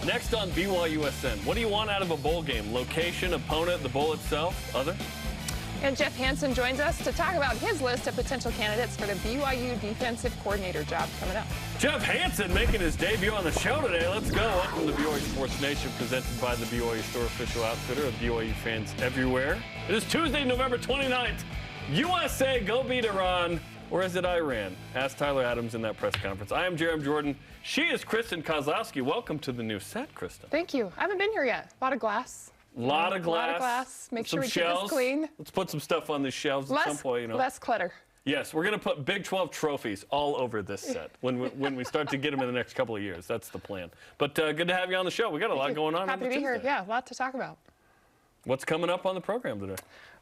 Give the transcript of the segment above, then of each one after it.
Next on BYUSN, what do you want out of a bowl game? Location, opponent, the bowl itself, other? And Jeff Hansen joins us to talk about his list of potential candidates for the BYU defensive coordinator job coming up. Jeff Hansen making his debut on the show today. Let's go. Welcome to BYU Sports Nation, presented by the BYU Store official outfitter of BYU fans everywhere. It is Tuesday, November 29th. USA, go beat Iran. Or is it Iran? Asked Tyler Adams in that press conference. I am Jarom Jordan. She is Kristen Kozlowski. Welcome to the new set, Kristen. Thank you. I haven't been here yet. A lot of glass. A lot of glass. Make sure we keep this clean. Let's put some stuff on these shelves at some point. Less clutter. Yes, we're going to put Big 12 trophies all over this set when we start to get them in the next couple of years. That's the plan. But good to have you on the show. We got a lot going on. Happy to be here. Yeah, a lot to talk about. What's coming up on the program today?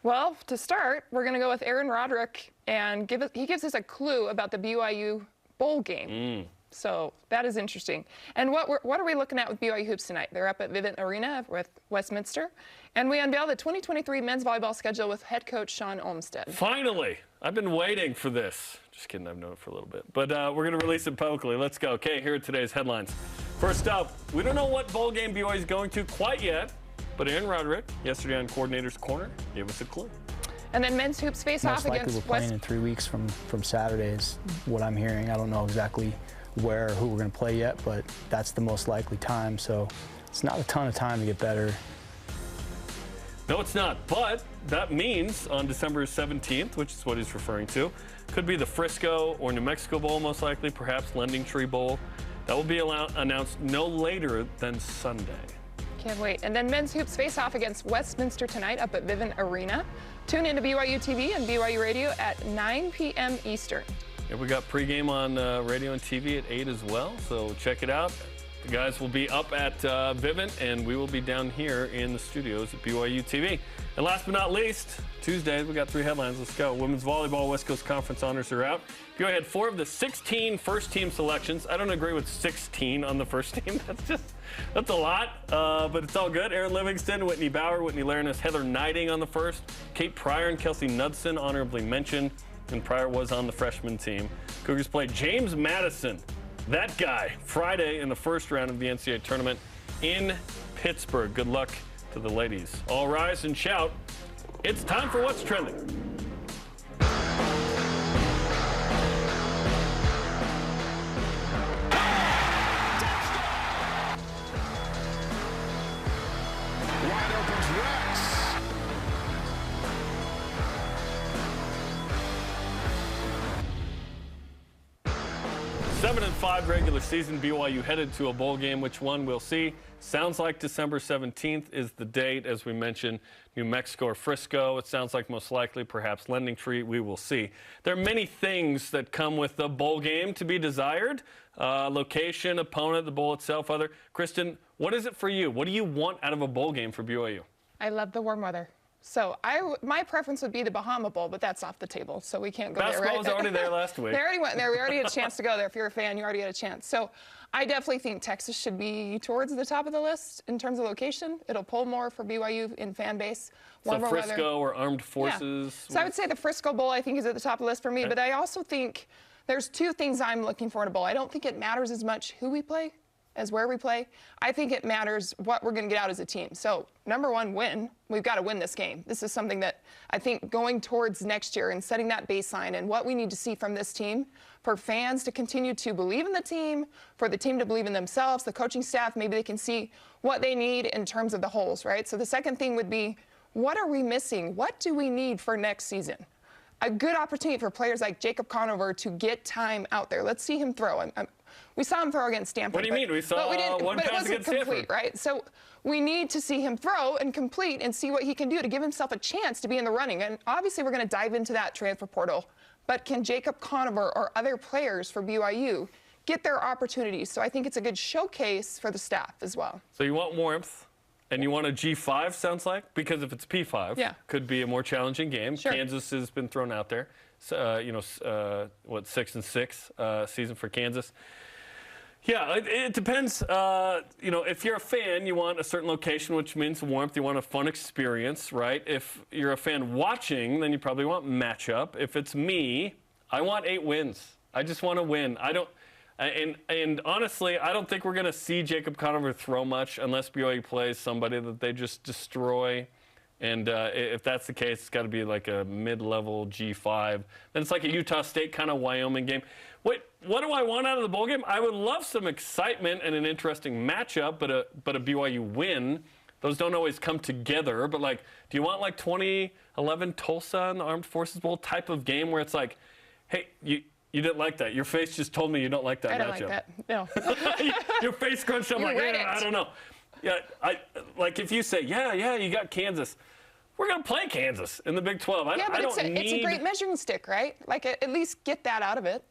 Well, to start, we're going to go with Aaron Roderick, and he gives us a clue about the BYU bowl game. So that is interesting. And what are we looking at with BYU Hoops tonight? They're up at Vivint Arena with Westminster, and we unveil the 2023 men's volleyball schedule with head coach Shawn Olmstead. Finally! I've been waiting for this. Just kidding, I've known it for a little bit. But we're going to release it publicly. Let's go. Okay, here are today's headlines. First up, we don't know what bowl game BYU is going to quite yet, but Aaron Roderick, yesterday on Coordinator's Corner, gave us a clue. And then men's hoops face off against Most likely we're playing in 3 weeks from Saturday is what I'm hearing. I don't know exactly where or who we're going to play yet, but that's the most likely time. So it's not a ton of time to get better. No, it's not. But that means on December 17th, which is what he's referring to, could be the Frisco or New Mexico Bowl, most likely, perhaps Lending Tree Bowl. That will be announced no later than Sunday. Can't wait. And then men's hoops face off against Westminster tonight up at Vivint Arena. Tune in to BYU TV and BYU Radio at 9 p.m. Eastern. Yeah, we got pregame on radio and TV at 8 as well, so check it out. The guys will be up at Vivint, and we will be down here in the studios at BYU TV. And last but not least, Tuesday, we got 3 headlines. Let's go. Women's volleyball West Coast Conference honors are out. BYU had 4 of the 16 first-team selections. I don't agree with 16 on the first team. That's a lot, but it's all good. Erin Livingston, Whitney Bauer, Whitney Lareness, Heather Knighting on the first. Kate Pryor and Kelsey Knudsen honorably mentioned, and Pryor was on the freshman team. Cougars played James Madison, that guy, Friday in the first round of the NCAA tournament in Pittsburgh. Good luck to the ladies. All rise and shout. It's time for What's Trending. Wide opens Rex. 7-5 regular season. BYU headed to a bowl game. Which one we'll see. Sounds like December 17th is the date. As we mentioned, New Mexico or Frisco. It sounds like most likely perhaps Lending Tree. We will see. There are many things that come with the bowl game to be desired. Location, opponent, the bowl itself, other. Kristen, what is it for you? What do you want out of a bowl game for BYU? I love the warm weather. So my preference would be the Bahama Bowl, but that's off the table, so we can't go there, right? Basketball was already there last week. They already went there. We already had a chance to go there. If you're a fan, you already had a chance. So I definitely think Texas should be towards the top of the list in terms of location. It'll pull more for BYU in fan base. So Frisco or Armed Forces? Yeah. So I would say the Frisco Bowl, I think, is at the top of the list for me. Okay. But I also think there's 2 things I'm looking for in a bowl. I don't think it matters as much who we play as where we play. I think it matters what we're going to get out as a team. So, number 1, win. We've got to win this game. This is something that I think going towards next year and setting that baseline and what we need to see from this team for fans to continue to believe in the team, for the team to believe in themselves, the coaching staff, maybe they can see what they need in terms of the holes, right? So the second thing would be, what are we missing? What do we need for next season? A good opportunity for players like Jacob Conover to get time out there. Let's see him throw. We saw him throw against Stanford. What do you mean? We saw one pass against Stanford. Right? So we need to see him throw and complete and see what he can do to give himself a chance to be in the running. And obviously we're going to dive into that transfer portal. But can Jacob Conover or other players for BYU get their opportunities? So I think it's a good showcase for the staff as well. So you want warmth. And you want a G5, sounds like? Because if it's P5, could be a more challenging game. Sure. Kansas has been thrown out there. 6-6 season for Kansas. Yeah, it depends. If you're a fan, you want a certain location, which means warmth. You want a fun experience, right? If you're a fan watching, then you probably want matchup. If it's me, I want 8 wins. I just want to win. And honestly, I don't think we're going to see Jacob Conover throw much unless BYU plays somebody that they just destroy. And if that's the case, it's got to be like a mid-level G5. Then it's like a Utah State kind of Wyoming game. What do I want out of the bowl game? I would love some excitement and an interesting matchup, but a BYU win. Those don't always come together. But, like, do you want, like, 2011 Tulsa in the Armed Forces Bowl type of game where it's like, hey, you didn't like that. Your face just told me you don't like that matchup. I don't like that. No. Your face scrunched up. Like, I don't know. Yeah, like if you say, yeah, you got Kansas. We're going to play Kansas in the Big 12. It's a great measuring stick, right? Like, at least get that out of it,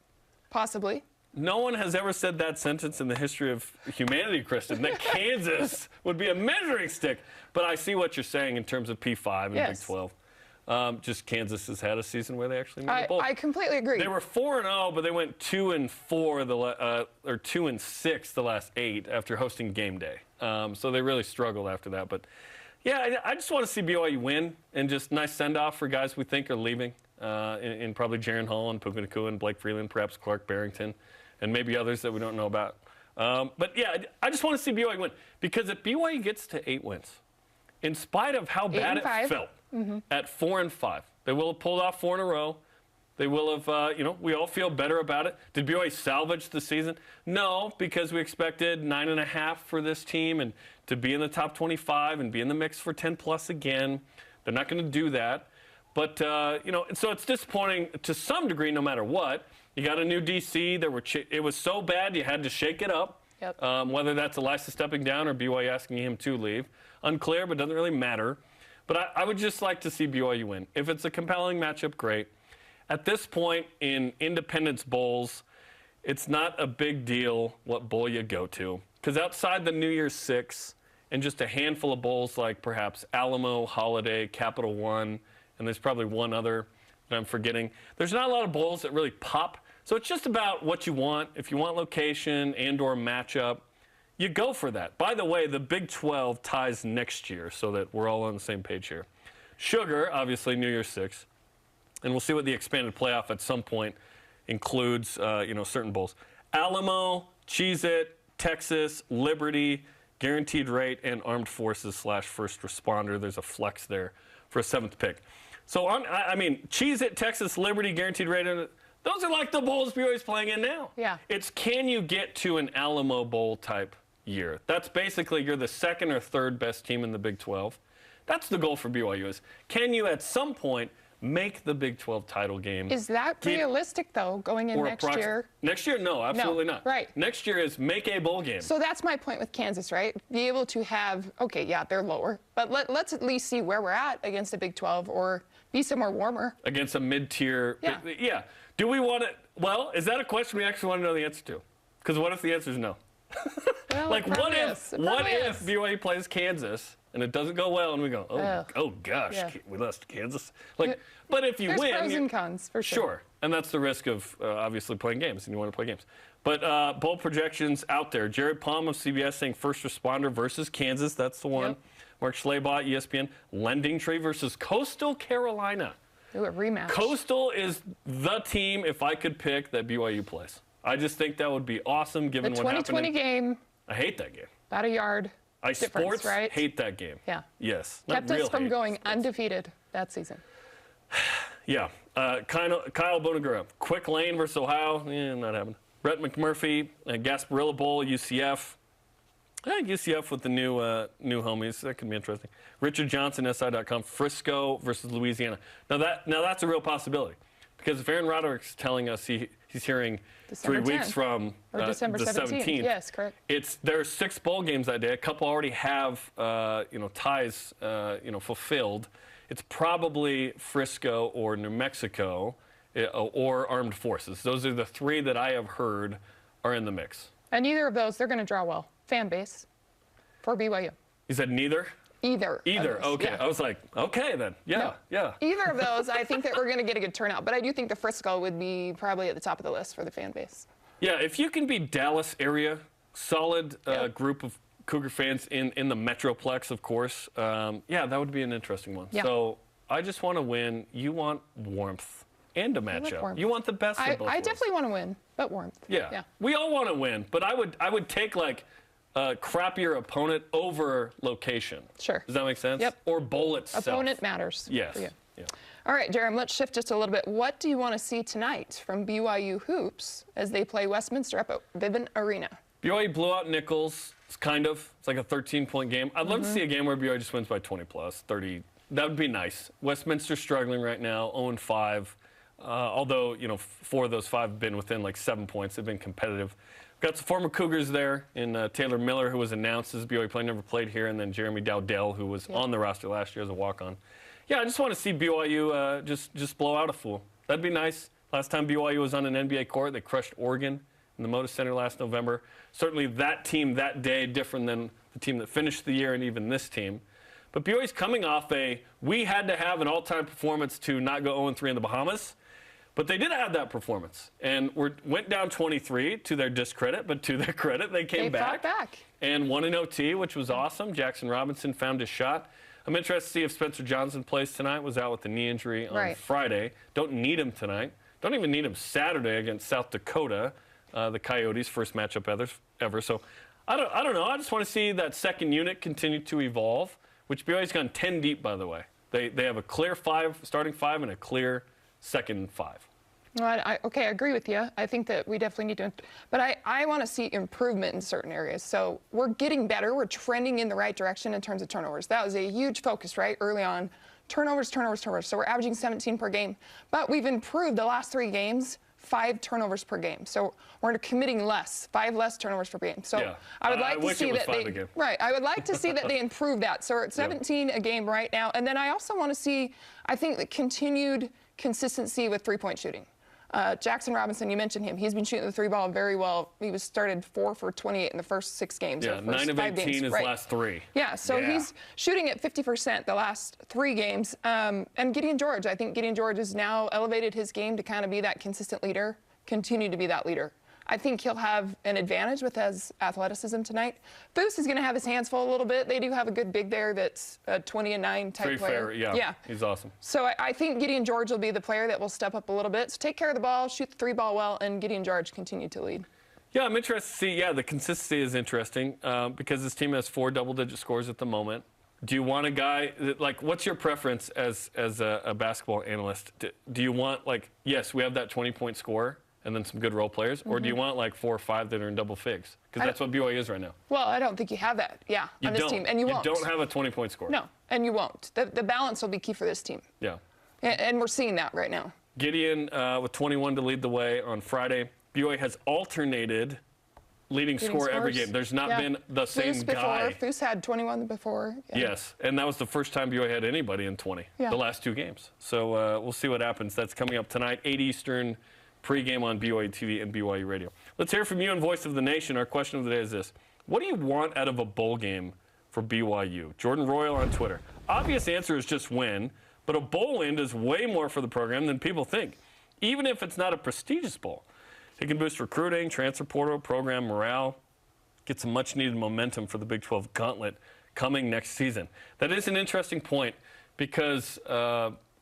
possibly. No one has ever said that sentence in the history of humanity, Kristen, that Kansas would be a measuring stick. But I see what you're saying in terms of P5 and Big 12. Just Kansas has had a season where they actually made the bowl. I completely agree. They were 4-0, but they went 2-4 or 2-6 the last 8 after hosting game day. So they really struggled after that. But yeah, I just want to see BYU win and just nice send-off for guys we think are leaving, in probably Jaron Hall and Puka Nacua and Blake Freeland, perhaps Clark Barrington, and maybe others that we don't know about. But yeah, I just want to see BYU win because if BYU gets to 8 wins, in spite of how bad it felt at 4-5, they will have pulled off 4 in a row. They will have, we all feel better about it. Did BYU salvage the season? No, because we expected 9.5 for this team and to be in the top 25 and be in the mix for 10+ again. They're not going to do that. But, so it's disappointing to some degree no matter what. You got a new DC. It was so bad you had to shake it up. Yep. Whether that's Elisa stepping down or BYU asking him to leave. Unclear, but doesn't really matter. But I would just like to see BYU win. If it's a compelling matchup, great. At this point in Independence Bowls, it's not a big deal what bowl you go to. Because outside the New Year's Six and just a handful of bowls like perhaps Alamo, Holiday, Capital One, and there's probably one other that I'm forgetting, there's not a lot of bowls that really pop. So it's just about what you want. If you want location and or matchup, you go for that. By the way, the Big 12 ties next year so that we're all on the same page here. Sugar, obviously, New Year's Six. And we'll see what the expanded playoff at some point includes, certain bowls. Alamo, Cheez-It, Texas, Liberty, Guaranteed Rate, and Armed Forces / First Responder. There's a flex there for a 7th pick. So, Cheez-It, Texas, Liberty, Guaranteed Rate, those are like the bowls BYU's playing in now. Yeah. It's can you get to an Alamo Bowl type year? That's basically you're the 2nd or 3rd best team in the Big 12. That's the goal for BYU is can you at some point make the Big 12 title game. Is that realistic, though, going in next year? Next year, no, absolutely not. Right. Next year is make a bowl game. So that's my point with Kansas, right? Be able to have, they're lower, but let's at least see where we're at against a Big 12 or be somewhere warmer. Against a mid-tier. Yeah. Do we want it? Well, is that a question we actually want to know the answer to? Because what if the answer is no? Well, like, what if BYU plays Kansas and it doesn't go well and we go, oh gosh, we lost to Kansas? Like, but if you win, there's pros and cons for sure. Sure, and that's the risk of obviously playing games, and you want to play games. But bowl projections out there. Jared Palm of CBS saying First Responder versus Kansas. That's the one. Yep. Mark Schleybaugh, ESPN. Lending Tree versus Coastal Carolina. Ooh, a rematch. Coastal is the team, if I could pick, that BYU plays. I just think that would be awesome given what happened. The 2020 game. I hate that game. About a yard. Sports, right? hate that game. Yeah. Yes. Kept us from going undefeated that season. Yeah. Kyle Bonagura. Quick Lane versus Ohio. Not happening. Brett McMurphy, Gasparilla Bowl, UCF. UCF with the new homies. That could be interesting. Richard Johnson, SI.com. Frisco versus Louisiana. Now that's a real possibility. Because if Aaron Roderick's telling us he's hearing December 3 weeks from December the 17th. Yes, correct. There are 6 bowl games that day. A couple already have ties fulfilled. It's probably Frisco or New Mexico or Armed Forces. Those are the 3 that I have heard are in the mix. And either of those, they're going to draw well. Fan base for BYU. You said neither? Either. Okay. Yeah. I was like, okay then. Yeah. Either of those, I think that we're going to get a good turnout. But I do think the Frisco would be probably at the top of the list for the fan base. Yeah, if you can be Dallas area, solid group of Cougar fans in the Metroplex, of course, that would be an interesting one. Yeah. So I just want to win. You want warmth. and a matchup. You want the best of both worlds. I definitely want to win, but warmth. Yeah. We all want to win, but I would take like a crappier opponent over location. Sure. Does that make sense? Yep. Or bowl itself. Opponent matters. Yes. For you. Yeah. All right, Jarom, let's shift just a little bit. What do you want to see tonight from BYU Hoops as they play Westminster up at Vivint Arena? BYU blew out Nichols. It's like a 13-point game. I'd love to see a game where BYU just wins by 20 plus, 30. That would be nice. Westminster's struggling right now, 0-5. Although, 4 of those 5 have been within like 7 points. They've been competitive. Got some former Cougars there in Taylor Miller, who was announced as a BYU player, never played here, and then Jeremy Dowdell, who was on the roster last year as a walk-on. Yeah, I just want to see BYU just blow out a fool. That'd be nice. Last time BYU was on an NBA court, they crushed Oregon in the Moda Center last November. Certainly that team that day different than the team that finished the year and even this team. But BYU's coming off we had to have an all-time performance to not go 0-3 in the Bahamas. But they did have that performance. And went down 23 to their discredit, but to their credit, they came back. And won in OT, which was awesome. Jackson Robinson found his shot. I'm interested to see if Spencer Johnson plays tonight. Was out with a knee injury on Friday. Don't need him tonight. Don't even need him Saturday against South Dakota, the Coyotes' first matchup ever. So I don't know. I just want to see that second unit continue to evolve, which BYU's gone 10 deep, by the way. They have a clear starting 5 and a clear second 5. Well, I agree with you. I think that we definitely need to, but I want to see improvement in certain areas. So we're getting better. We're trending in the right direction in terms of turnovers. That was a huge focus, right, early on. Turnovers. So we're averaging 17 per game. But we've improved the last 3 games, 5 turnovers per game. So we're committing less, 5 less turnovers per game. So I would like to see that I would like to see that they improve that. So we're at 17 a game right now. And then I also want to see, I think, the continued consistency with 3-point shooting. Jackson Robinson, you mentioned him. He's been shooting the 3 ball very well. He was started 4 for 28 in the first 6 games. Yeah, 9 of 18 his last 3. Yeah, so he's shooting at 50% the last 3 games. And Gideon George, I think Gideon George has now elevated his game to kind of be that consistent leader, continue to be that leader. I think he'll have an advantage with his athleticism tonight. Foose is going to have his hands full a little bit. They do have a good big there that's a 20-9 type player. Yeah, he's awesome. So I think Gideon George will be the player that will step up a little bit. So take care of the ball, shoot the 3 ball well, and Gideon George continue to lead. Yeah, I'm interested to see. Yeah, the consistency is interesting because this team has 4 double-digit scores at the moment. Do you want a guy like? What's your preference as a basketball analyst? Do you want yes, we have that 20-point score and then some good role players, or do you want 4 or 5 that are in double figs? Because that's what BYU is right now. Well, I don't think you have that, on this team, and you won't. You don't have a 20-point score. No, and you won't. The balance will be key for this team. Yeah. And we're seeing that right now. Gideon with 21 to lead the way on Friday. BYU has alternated leading scorer every game. There's not been the same guy. Foose had 21 before. Yes, and that was the first time BYU had anybody in 20 the last 2 games. So we'll see what happens. That's coming up tonight, 8 Eastern. Pre-game on BYU TV and BYU Radio. Let's hear from you and Voice of the Nation. Our question of the day is this. What do you want out of a bowl game for BYU? Jordan Royal on Twitter. Obvious answer is just win, but a bowl win does way more for the program than people think, even if it's not a prestigious bowl. It can boost recruiting, transfer portal, program morale, get some much-needed momentum for the Big 12 gauntlet coming next season. That is an interesting point because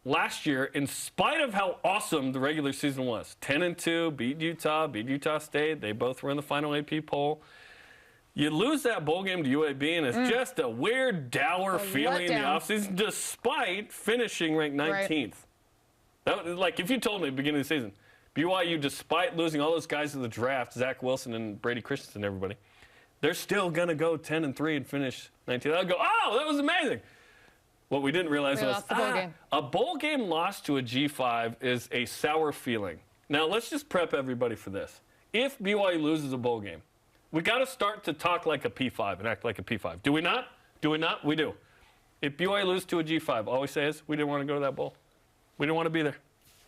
last year, in spite of how awesome the regular season was, 10-2, beat Utah State. They both were in the final AP poll. You lose that bowl game to UAB, and it's just a weird, dour feeling in the offseason, despite finishing ranked 19th. That, if you told me at the beginning of the season, BYU, despite losing all those guys in the draft, Zach Wilson and Brady Christensen and everybody, they're still going to go 10-3 and finish 19th. I'd go, oh, that was amazing. What we didn't realize was a bowl game lost to a G5 is a sour feeling. Now, let's just prep everybody for this. If BYU loses a bowl game, we got to start to talk like a P5 and act like a P5. Do we not? Do we not? We do. If BYU loses to a G5, all we say is we didn't want to go to that bowl. We didn't want to be there.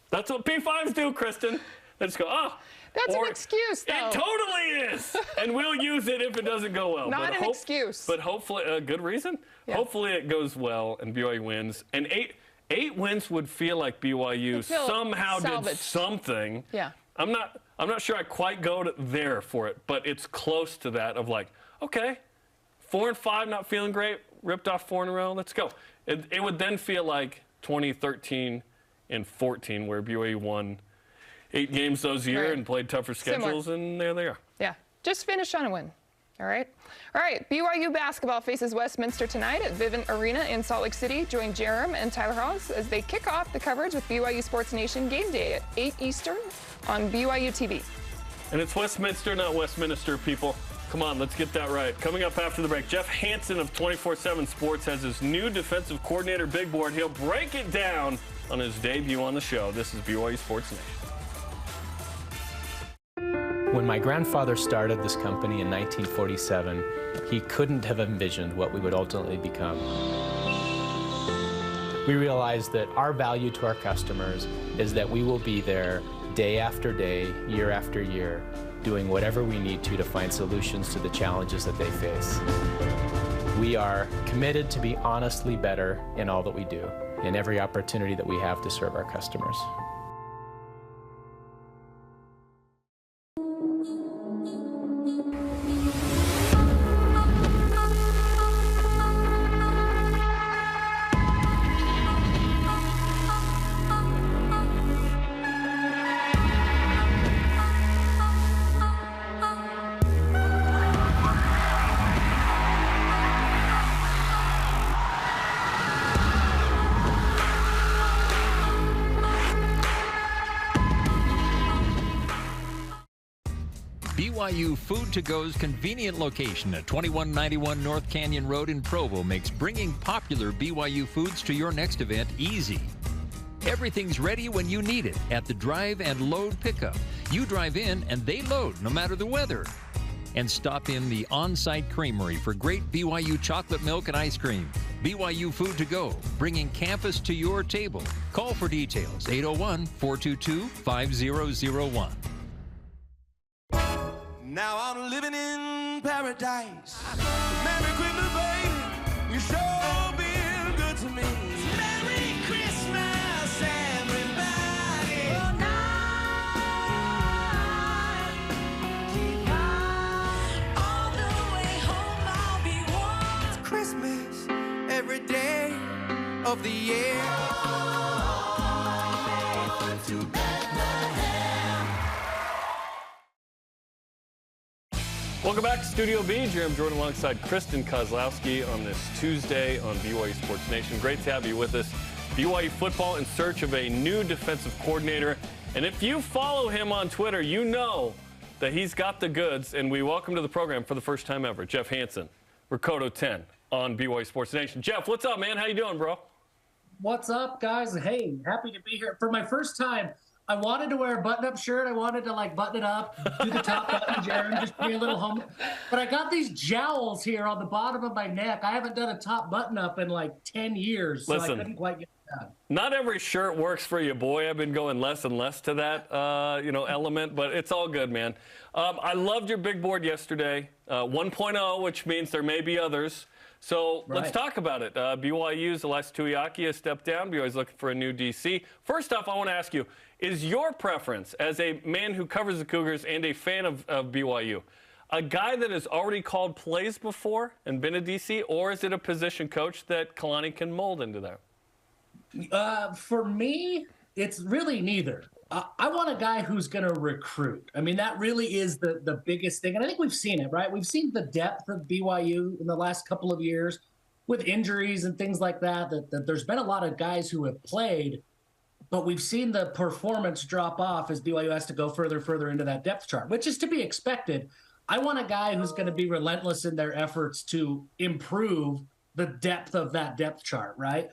That's what P5s do, Kristen. They just go, oh. That's an excuse, though. It totally is. And we'll use it if it doesn't go well. Not an excuse. But hopefully, a good reason. Yeah. Hopefully it goes well and BYU wins. And eight wins would feel like BYU somehow did something. Yeah. I'm not sure I quite go there for it, but it's close to that of okay, 4-5, not feeling great, ripped off 4 in a row, let's go. It would then feel like 2013 and 14, where BYU won 8 games those year and played tougher schedules, and there they are. Yeah, just finish on a win. All right. BYU basketball faces Westminster tonight at Vivint Arena in Salt Lake City. Join Jarom and Tyler Haws as they kick off the coverage with BYU Sports Nation game day at 8 Eastern on BYU TV. And it's Westminster, not Westminster, people. Come on, let's get that right. Coming up after the break, Jeff Hansen of 24/7 Sports has his new defensive coordinator big board. He'll break it down on his debut on the show. This is BYU Sports Nation. When my grandfather started this company in 1947, he couldn't have envisioned what we would ultimately become. We realized that our value to our customers is that we will be there day after day, year after year, doing whatever we need to find solutions to the challenges that they face. We are committed to be honestly better in all that we do, in every opportunity that we have to serve our customers. BYU Food to Go's convenient location at 2191 North Canyon Road in Provo makes bringing popular BYU foods to your next event easy. Everything's ready when you need it at the drive and load pickup. You drive in and they load no matter the weather. And stop in the on-site creamery for great BYU chocolate milk and ice cream. BYU Food to Go, bringing campus to your table. Call for details, 801-422-5001. Now I'm living in paradise. Merry Christmas, baby. You sure been good to me. Merry Christmas, everybody. Good night. Keep on. All the way home I'll be warm. It's Christmas every day of the year. To Welcome back to Studio B. Jarom Jordan alongside Kristen Kozlowski on this Tuesday on BYU Sports Nation. Great to have you with us. BYU football in search of a new defensive coordinator. And if you follow him on Twitter, you know that he's got the goods. And we welcome to the program for the first time ever, Jeff Hansen, Ricoto 10 on BYU Sports Nation. Jeff, what's up, man? How you doing, bro? What's up, guys? Hey, happy to be here. For my first time, I wanted to wear a button-up shirt. I wanted to, button it up, do the top button, Jarom, just be a little home. But I got these jowls here on the bottom of my neck. I haven't done a top button-up in, 10 years, so Listen, I couldn't quite get it done. Not every shirt works for you, boy. I've been going less and less to that, element, but it's all good, man. I loved your big board yesterday, 1.0, which means there may be others. So let's talk about it. BYU's Elias Tuiaki has stepped down. BYU's looking for a new DC. First off, I want to ask you, is your preference as a man who covers the Cougars and a fan of BYU, a guy that has already called plays before and been a DC, or is it a position coach that Kalani can mold into that? For me, it's really neither. I want a guy who's going to recruit. I mean, that really is the biggest thing. And I think we've seen it, right? We've seen the depth of BYU in the last couple of years with injuries and things like that there's been a lot of guys who have played, but we've seen the performance drop off as BYU has to go further into that depth chart, which is to be expected. I want a guy who's going to be relentless in their efforts to improve the depth of that depth chart, right?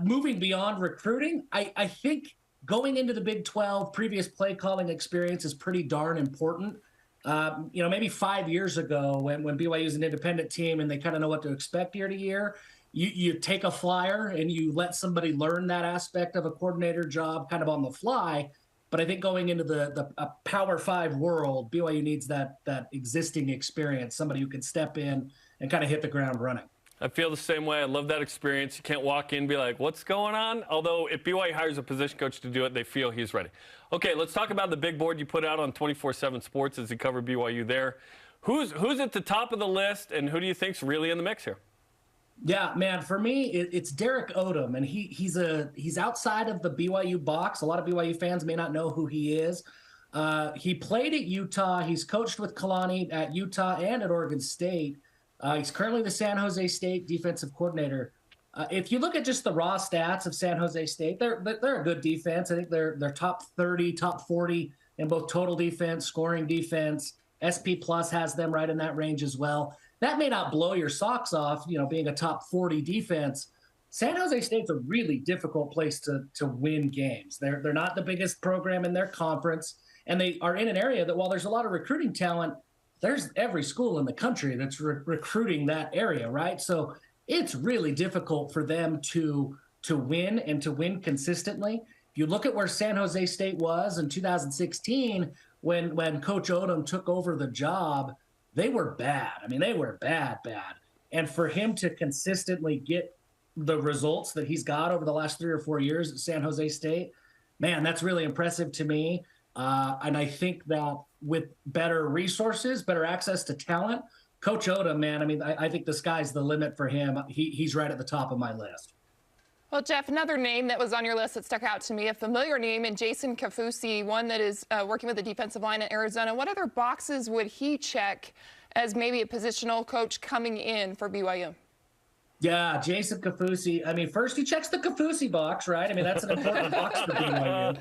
Moving beyond recruiting, I think going into the Big 12, previous play calling experience is pretty darn important. Maybe 5 years ago when BYU is an independent team and they kind of know what to expect year to year, you take a flyer and you let somebody learn that aspect of a coordinator job kind of on the fly. But I think going into the Power 5 world, BYU needs that existing experience, somebody who can step in and kind of hit the ground running. I feel the same way. I love that experience. You can't walk in and be like, what's going on? Although if BYU hires a position coach to do it, they feel he's ready. Okay, let's talk about the big board you put out on 24/7 Sports as you cover BYU there. Who's at the top of the list, and who do you think's really in the mix here? Yeah, man. For me, it's Derek Odom, and he's outside of the BYU box. A lot of BYU fans may not know who he is. He played at Utah. He's coached with Kalani at Utah and at Oregon State. He's currently the San Jose State defensive coordinator. If you look at just the raw stats of San Jose State, they're a good defense. I think they're top 30, top 40 in both total defense, scoring defense. SP Plus has them right in that range as well. That may not blow your socks off, being a top 40 defense. San Jose State's a really difficult place to win games. They're not the biggest program in their conference, and they are in an area that, while there's a lot of recruiting talent, there's every school in the country that's recruiting that area, right? So it's really difficult for them to win and to win consistently. If you look at where San Jose State was in 2016, when Coach Odom took over the job, they were bad. I mean, they were bad. And for him to consistently get the results that he's got over the last 3 or 4 years at San Jose State, man, that's really impressive to me. And I think that with better resources, better access to talent, Coach Odom, man, I mean, I think the sky's the limit for him. He's right at the top of my list. Well, Jeff, another name that was on your list that stuck out to me, a familiar name, and Jason Kafusi, one that is working with the defensive line in Arizona. What other boxes would he check as maybe a positional coach coming in for BYU? Yeah, Jason Kafusi. I mean, first he checks the Kafusi box, right? I mean, that's an important box for BYU.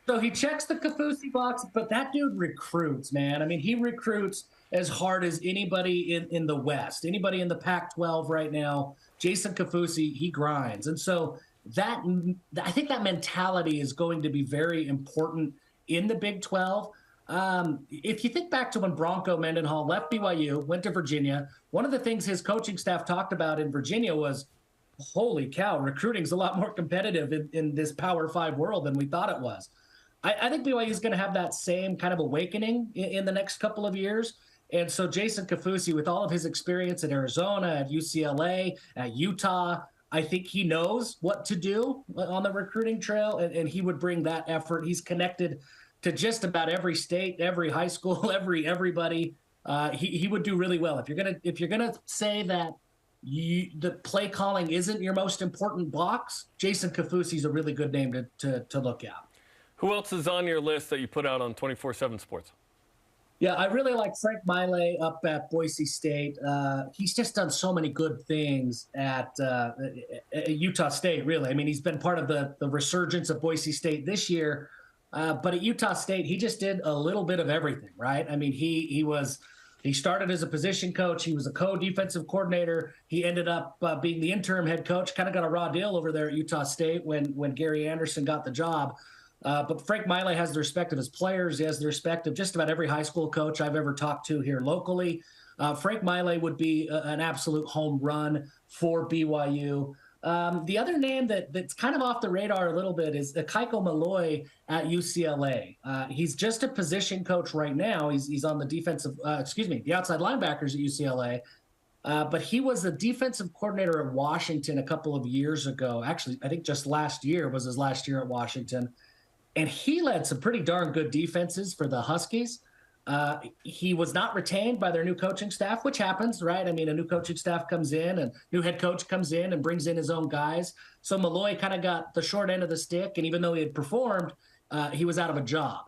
So he checks the Kafusi box, but that dude recruits, man. I mean, he recruits as hard as anybody in the West, anybody in the Pac-12 right now. Jason Kafusi, he grinds. And so I think that mentality is going to be very important in the Big 12. If you think back to when Bronco Mendenhall left BYU, went to Virginia, one of the things his coaching staff talked about in Virginia was, holy cow, recruiting's a lot more competitive in this Power 5 world than we thought it was. I think BYU is going to have that same kind of awakening in the next couple of years. And so Jason Kafusi, with all of his experience at Arizona, at UCLA, at Utah, I think he knows what to do on the recruiting trail, and he would bring that effort. He's connected to just about every state, every high school, everybody. He would do really well. If you're gonna say that the play calling isn't your most important box, Jason Kafusi is a really good name to look at. Who else is on your list that you put out on 24/7 Sports? Yeah, I really like Frank Maile up at Boise State. He's just done so many good things at Utah State, really. I mean, he's been part of the resurgence of Boise State this year. But at Utah State, he just did a little bit of everything, right? I mean, he started as a position coach. He was a co-defensive coordinator. He ended up being the interim head coach, kind of got a raw deal over there at Utah State when Gary Anderson got the job. But Frank Maile has the respect of his players. He has the respect of just about every high school coach I've ever talked to here locally. Frank Maile would be an absolute home run for BYU. The other name that's kind of off the radar a little bit is Kaiko Malloy at UCLA. He's just a position coach right now. He's on the the outside linebackers at UCLA. But he was the defensive coordinator at Washington a couple of years ago. Actually, I think just last year was his last year at Washington. And he led some pretty darn good defenses for the Huskies. He was not retained by their new coaching staff, which happens, right? I mean, a new coaching staff comes in and new head coach comes in and brings in his own guys. So Malloy kind of got the short end of the stick. And even though he had performed, he was out of a job.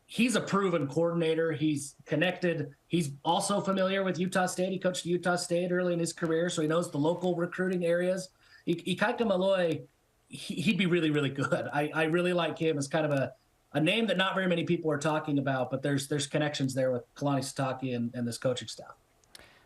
He's a proven coordinator. He's connected. He's also familiar with Utah State. He coached Utah State early in his career, so he knows the local recruiting areas. Kaiko Malloy, he'd be really, really good. I really like him as kind of a name that not very many people are talking about, but there's connections there with Kalani Sitake and this coaching staff.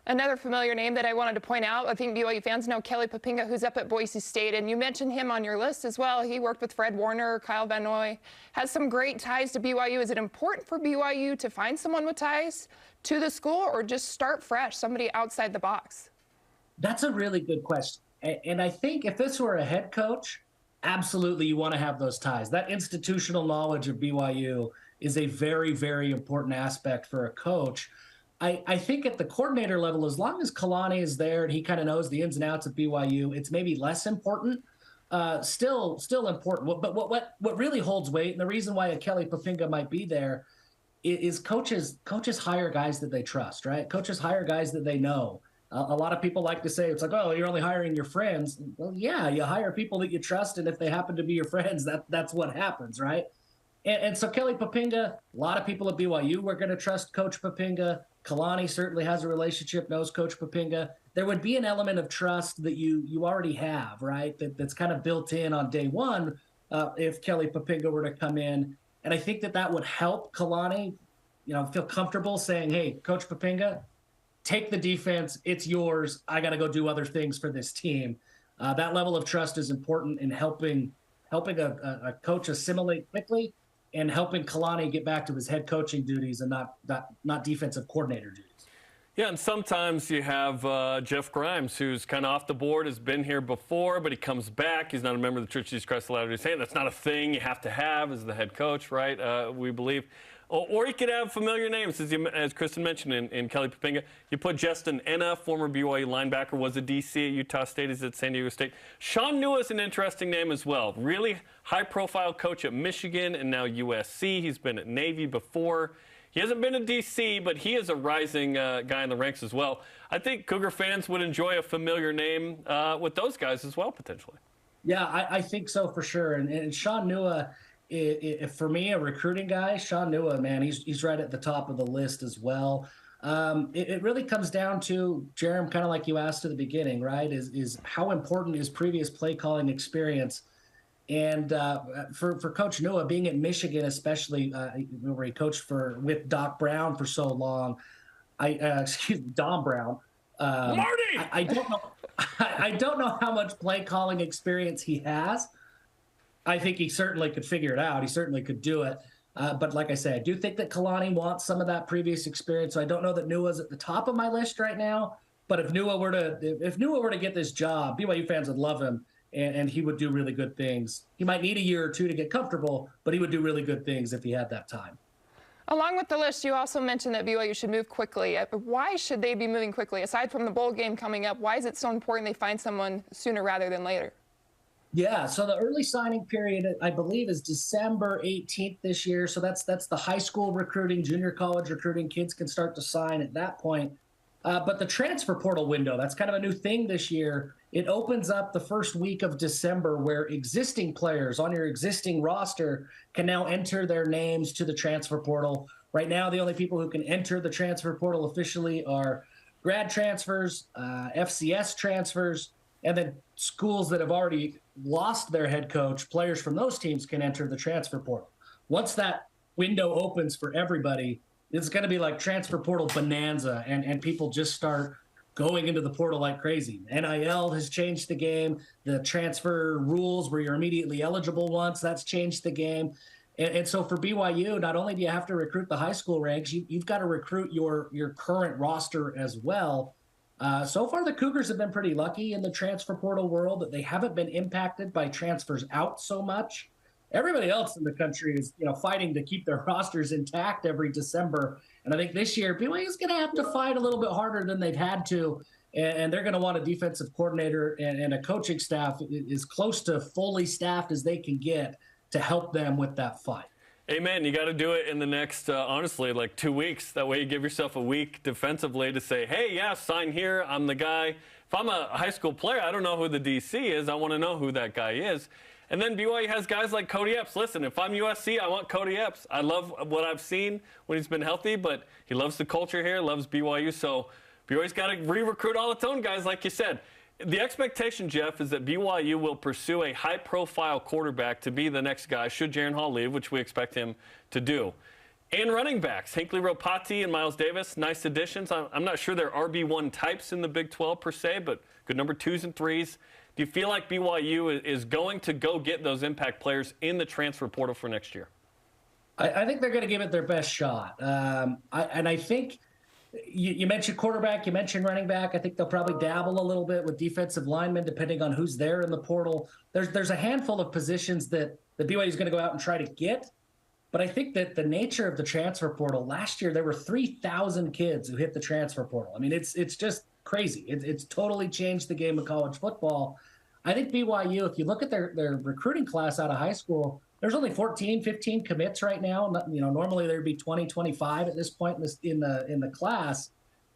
Another familiar name that I wanted to point out, I think BYU fans know Kelly Poppinga, who's up at Boise State, and you mentioned him on your list as well. He worked with Fred Warner, Kyle Van Noy, has some great ties to BYU. Is it important for BYU to find someone with ties to the school or just start fresh, somebody outside the box? That's a really good question. And I think if this were a head coach, absolutely you want to have those ties. That institutional knowledge of BYU is a very, very important aspect for a coach. I think at the coordinator level, as long as Kalani is there and he kind of knows the ins and outs of BYU, it's maybe less important. Still important. But what really holds weight, and the reason why a Kelly Poppinga might be there, is coaches hire guys that they trust, right? Coaches hire guys that they know. A lot of people like to say, it's like, oh, you're only hiring your friends. Well, yeah, you hire people that you trust, and if they happen to be your friends, that's what happens, right? And so Kelly Poppinga, a lot of people at BYU were going to trust Coach Poppinga. Kalani certainly has a relationship, knows Coach Poppinga. There would be an element of trust that you already have, right? That's kind of built in on day one if Kelly Poppinga were to come in. And I think that would help Kalani, feel comfortable saying, hey, Coach Poppinga, take the defense. It's yours. I got to go do other things for this team. That level of trust is important in helping a coach assimilate quickly and helping Kalani get back to his head coaching duties and not defensive coordinator duties. Yeah, and sometimes you have Jeff Grimes, who's kind of off the board, has been here before, but he comes back. He's not a member of the Church of Jesus Christ of Latter-day Saints. That's not a thing you have to have as the head coach, right? We believe. Or you could have familiar names, as Kristen mentioned in Kelly Poppinga. You put Justin Enna, former BYU linebacker, was a DC at Utah State, is at San Diego State. Shawn Nua is an interesting name as well. Really high-profile coach at Michigan and now USC. He's been at Navy before. He hasn't been a DC, but he is a rising guy in the ranks as well. I think Cougar fans would enjoy a familiar name with those guys as well, potentially. Yeah, I think so for sure. And Shawn Nua, for me, a recruiting guy, Shawn Nua, man, he's right at the top of the list as well. It really comes down to, Jarom, kind of like you asked at the beginning, right, is how important is previous play calling experience. And for Coach Nua, being at Michigan, especially where he coached with Doc Brown for so long, Don Brown. Marty! I don't know. I don't know how much play calling experience he has. I think he certainly could figure it out. He certainly could do it. But like I say, I do think that Kalani wants some of that previous experience. So I don't know that Nua's at the top of my list right now. But if Nua were to get this job, BYU fans would love him, and he would do really good things. He might need a year or two to get comfortable, but he would do really good things if he had that time. Along with the list, you also mentioned that BYU should move quickly. Why should they be moving quickly? Aside from the bowl game coming up, why is it so important they find someone sooner rather than later? Yeah, so the early signing period, I believe, is December 18th this year. So that's the high school recruiting, junior college recruiting. Kids can start to sign at that point. But the transfer portal window, that's kind of a new thing this year. It opens up the first week of December where existing players on your existing roster can now enter their names to the transfer portal. Right now, the only people who can enter the transfer portal officially are grad transfers, FCS transfers, and then schools that have already lost their head coach. Players from those teams can enter the transfer portal. Once that window opens for everybody, it's going to be like transfer portal bonanza, and people just start going into the portal like crazy. NIL has changed the game. The transfer rules where you're immediately eligible once, that's changed the game. And so for BYU, not only do you have to recruit the high school ranks, you've got to recruit your current roster as well. So far, the Cougars have been pretty lucky in the transfer portal world that they haven't been impacted by transfers out so much. Everybody else in the country is, fighting to keep their rosters intact every December. And I think this year, BYU is going to have to fight a little bit harder than they've had to. And they're going to want a defensive coordinator and a coaching staff as close to fully staffed as they can get to help them with that fight. Amen. You got to do it in the next, honestly, like 2 weeks. That way you give yourself a week defensively to say, hey, yeah, sign here. I'm the guy. If I'm a high school player, I don't know who the DC is. I want to know who that guy is. And then BYU has guys like Cody Epps. Listen, if I'm USC, I want Cody Epps. I love what I've seen when he's been healthy, but he loves the culture here, loves BYU. So BYU's got to re-recruit all its own guys, like you said. The expectation, Jeff, is that BYU will pursue a high-profile quarterback to be the next guy, should Jaron Hall leave, which we expect him to do. And running backs, Hinckley Ropati and Miles Davis, nice additions. I'm not sure they're RB1 types in the Big 12 per se, but good number 2s and 3s. Do you feel like BYU is going to go get those impact players in the transfer portal for next year? I think they're going to give it their best shot. I think you mentioned quarterback, you mentioned running back. I think they'll probably dabble a little bit with defensive linemen depending on who's there in the portal. There's a handful of positions that the BYU is going to go out and try to get. But I think that the nature of the transfer portal, last year there were 3,000 kids who hit the transfer portal. I mean, it's just crazy. It's totally changed the game of college football. I think BYU, if you look at their recruiting class out of high school, there's only 14, 15 commits right now. Normally there'd be 20, 25 at this point in the class.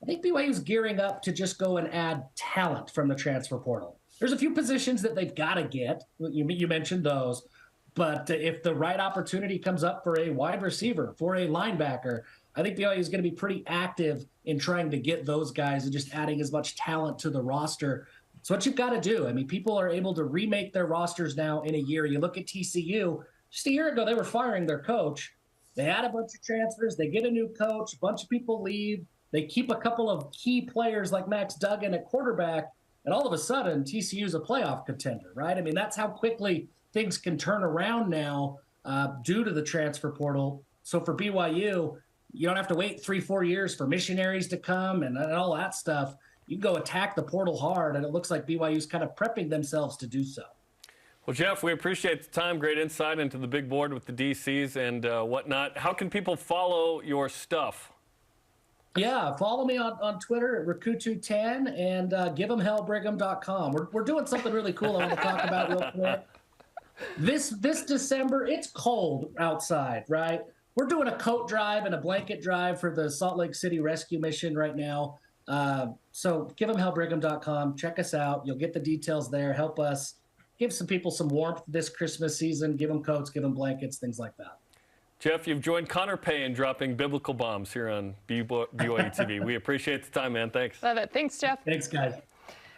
I think BYU's gearing up to just go and add talent from the transfer portal. There's a few positions that they've got to get. You mentioned those. But if the right opportunity comes up for a wide receiver, for a linebacker, I think BYU is going to be pretty active in trying to get those guys and just adding as much talent to the roster. It's what you've got to do. I mean, people are able to remake their rosters now in a year. You look at TCU, just a year ago, they were firing their coach. They had a bunch of transfers. They get a new coach. A bunch of people leave. They keep a couple of key players like Max Duggan at quarterback, and all of a sudden, TCU is a playoff contender, right? I mean, that's how quickly things can turn around now due to the transfer portal. So for BYU, you don't have to wait 3-4 years for missionaries to come and all that stuff. You can go attack the portal hard, and it looks like BYU's kind of prepping themselves to do so. Well, Jeff, we appreciate the time. Great insight into the big board with the DCs and whatnot. How can people follow your stuff? Yeah, follow me on Twitter at Rakutu10 and givemhellbrigham.com. We're doing something really cool I want to talk about real quick. This December, it's cold outside, right? We're doing a coat drive and a blanket drive for the Salt Lake City Rescue Mission right now. So givemhellbrigham.com. Check us out. You'll get the details there. Help us give some people some warmth this Christmas season. Give them coats, give them blankets, things like that. Jeff, you've joined Connor Pay in dropping biblical bombs here on BYU TV. We appreciate the time, man. Thanks. Love it. Thanks, Jeff. Thanks, guys.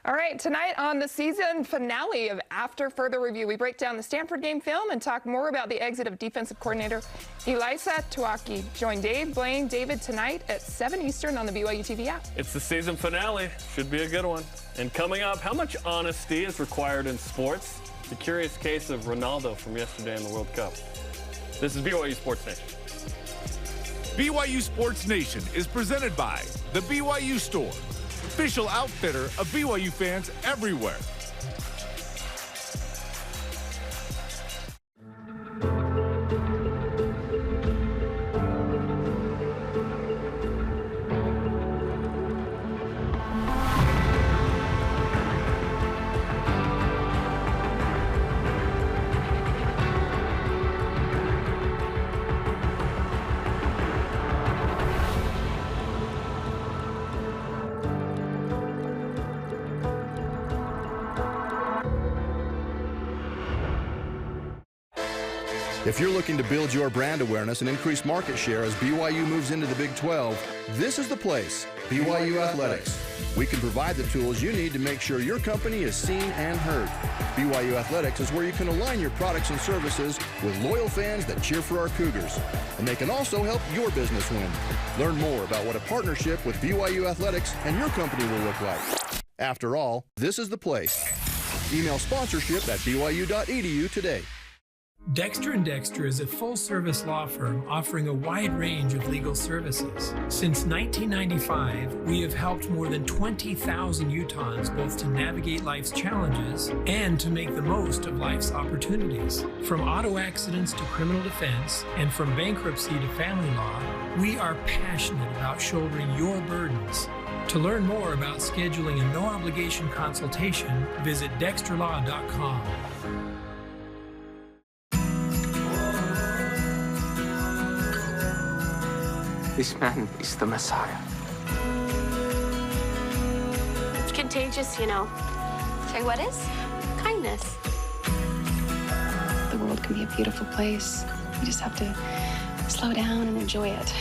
All right, tonight on the season finale of After Further Review, we break down the Stanford game film and talk more about the exit of defensive coordinator Elisa Tuaki. Join Dave, Blaine, David tonight at 7 Eastern on the BYU TV app. It's the season finale. Should be a good one. And coming up, how much honesty is required in sports? The curious case of Ronaldo from yesterday in the World Cup. This is BYU Sports Nation. BYU Sports Nation is presented by the BYU Store, official outfitter of BYU fans everywhere. If you're looking to build your brand awareness and increase market share as BYU moves into the Big 12, this is the place, BYU Athletics. We can provide the tools you need to make sure your company is seen and heard. BYU Athletics is where you can align your products and services with loyal fans that cheer for our Cougars. And they can also help your business win. Learn more about what a partnership with BYU Athletics and your company will look like. After all, this is the place. Email sponsorship at byu.edu today. Dexter & Dexter is a full-service law firm offering a wide range of legal services. Since 1995, we have helped more than 20,000 Utahns both to navigate life's challenges and to make the most of life's opportunities. From auto accidents to criminal defense, and from bankruptcy to family law, we are passionate about shouldering your burdens. To learn more about scheduling a no-obligation consultation, visit dexterlaw.com. This man is the Messiah. It's contagious, you know. Say, what is? Kindness. The world can be a beautiful place. You just have to slow down and enjoy it.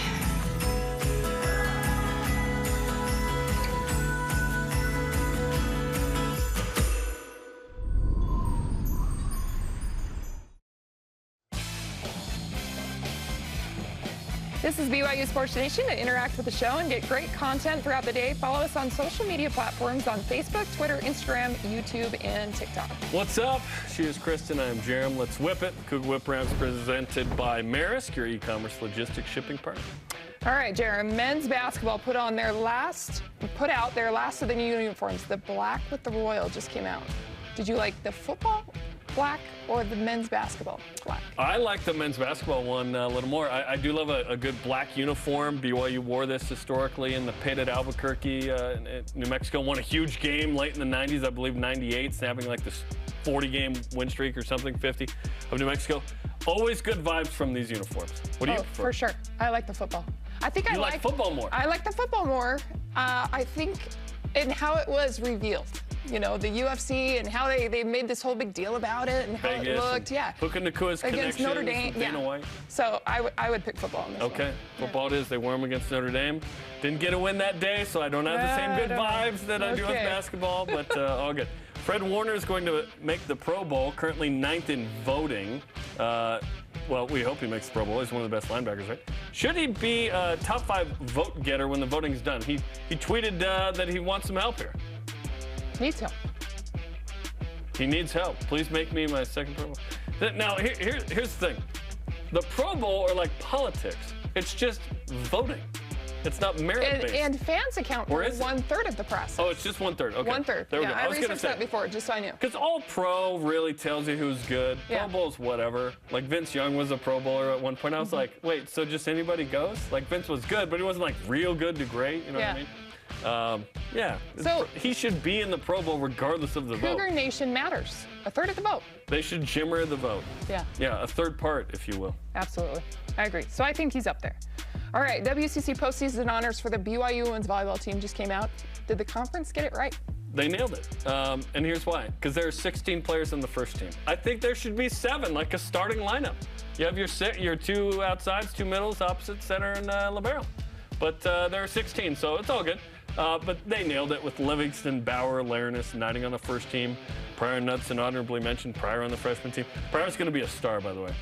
This is BYU Sports Nation. To interact with the show and get great content throughout the day, follow us on social media platforms on Facebook, Twitter, Instagram, YouTube, and TikTok. What's up? She is Kristen. I'm Jarom. Let's whip it. Cougar Whip Round is presented by Maersk, your e-commerce logistics shipping partner. All right, Jarom. Men's basketball put out their last of the new uniforms. The black with the royal just came out. Did you like the football black or the men's basketball black? I like the men's basketball one a little more. I do love a good black uniform. BYU wore this historically in the pit at Albuquerque. New Mexico won a huge game late in the 90s, I believe 98, snapping like this 40-game win streak or something, 50 of New Mexico. Always good vibes from these uniforms. What do you prefer? For sure. I like the football. I think You like football more. I like the football more. I think in how it was revealed. You know, the UFC and how they made this whole big deal about it and how Vegas it looked. Yeah. Puka Nakua's Against Notre Dame. Dana White. So I would pick football in this Okay, football it is. They wore them against Notre Dame. Didn't get a win that day, so I don't have the same good vibes that I do with basketball, but all good. Fred Warner is going to make the Pro Bowl, currently 9th in voting. Well, we hope he makes the Pro Bowl. He's one of the best linebackers, right? Should he be a top 5 vote getter when the voting's done? He tweeted that he wants some help here. Needs help. He needs help. Please make me my second Pro Bowl. Now, here's the thing. The Pro Bowl are like politics. It's just voting. It's not merit-based. And fans account for 1/3 of the process. Oh, it's just 1/3. Okay. 1/3. There we go. I researched that before, just so I knew. Because all pro really tells you who's good. Yeah. Pro Bowl's whatever. Like Vince Young was a Pro Bowler at one point. I was like, wait, so just anybody goes? Like Vince was good, but he wasn't like real good to great. You know what I mean? Yeah. So he should be in the Pro Bowl regardless of the vote. Cougar Nation matters. 1/3 of the vote. They should jimmer the vote. Yeah. Yeah, a third part, if you will. Absolutely. I agree. So I think he's up there. All right, WCC postseason honors for the BYU women's volleyball team just came out. Did the conference get it right? They nailed it. And here's why. Because there are 16 players on the first team. I think there should be 7, like a starting lineup. You have your 2 outsides, 2 middles, opposite, center, and libero. But there are 16, so it's all good. But they nailed it with Livingston, Bauer, Larenus, Knighting on the first team. Pryor Knudsen honorably mentioned. Pryor on the freshman team. Pryor's going to be a star, by the way.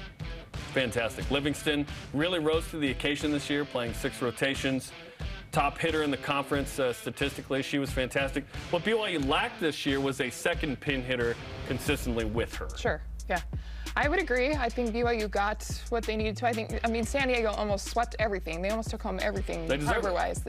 Fantastic. Livingston really rose to the occasion this year, playing 6 rotations. Top hitter in the conference statistically. She was fantastic. What BYU lacked this year was a second pin hitter consistently with her. Sure, yeah. I would agree. I think BYU got what they needed to. I mean, San Diego almost swept everything. They almost took home everything harbor-wise.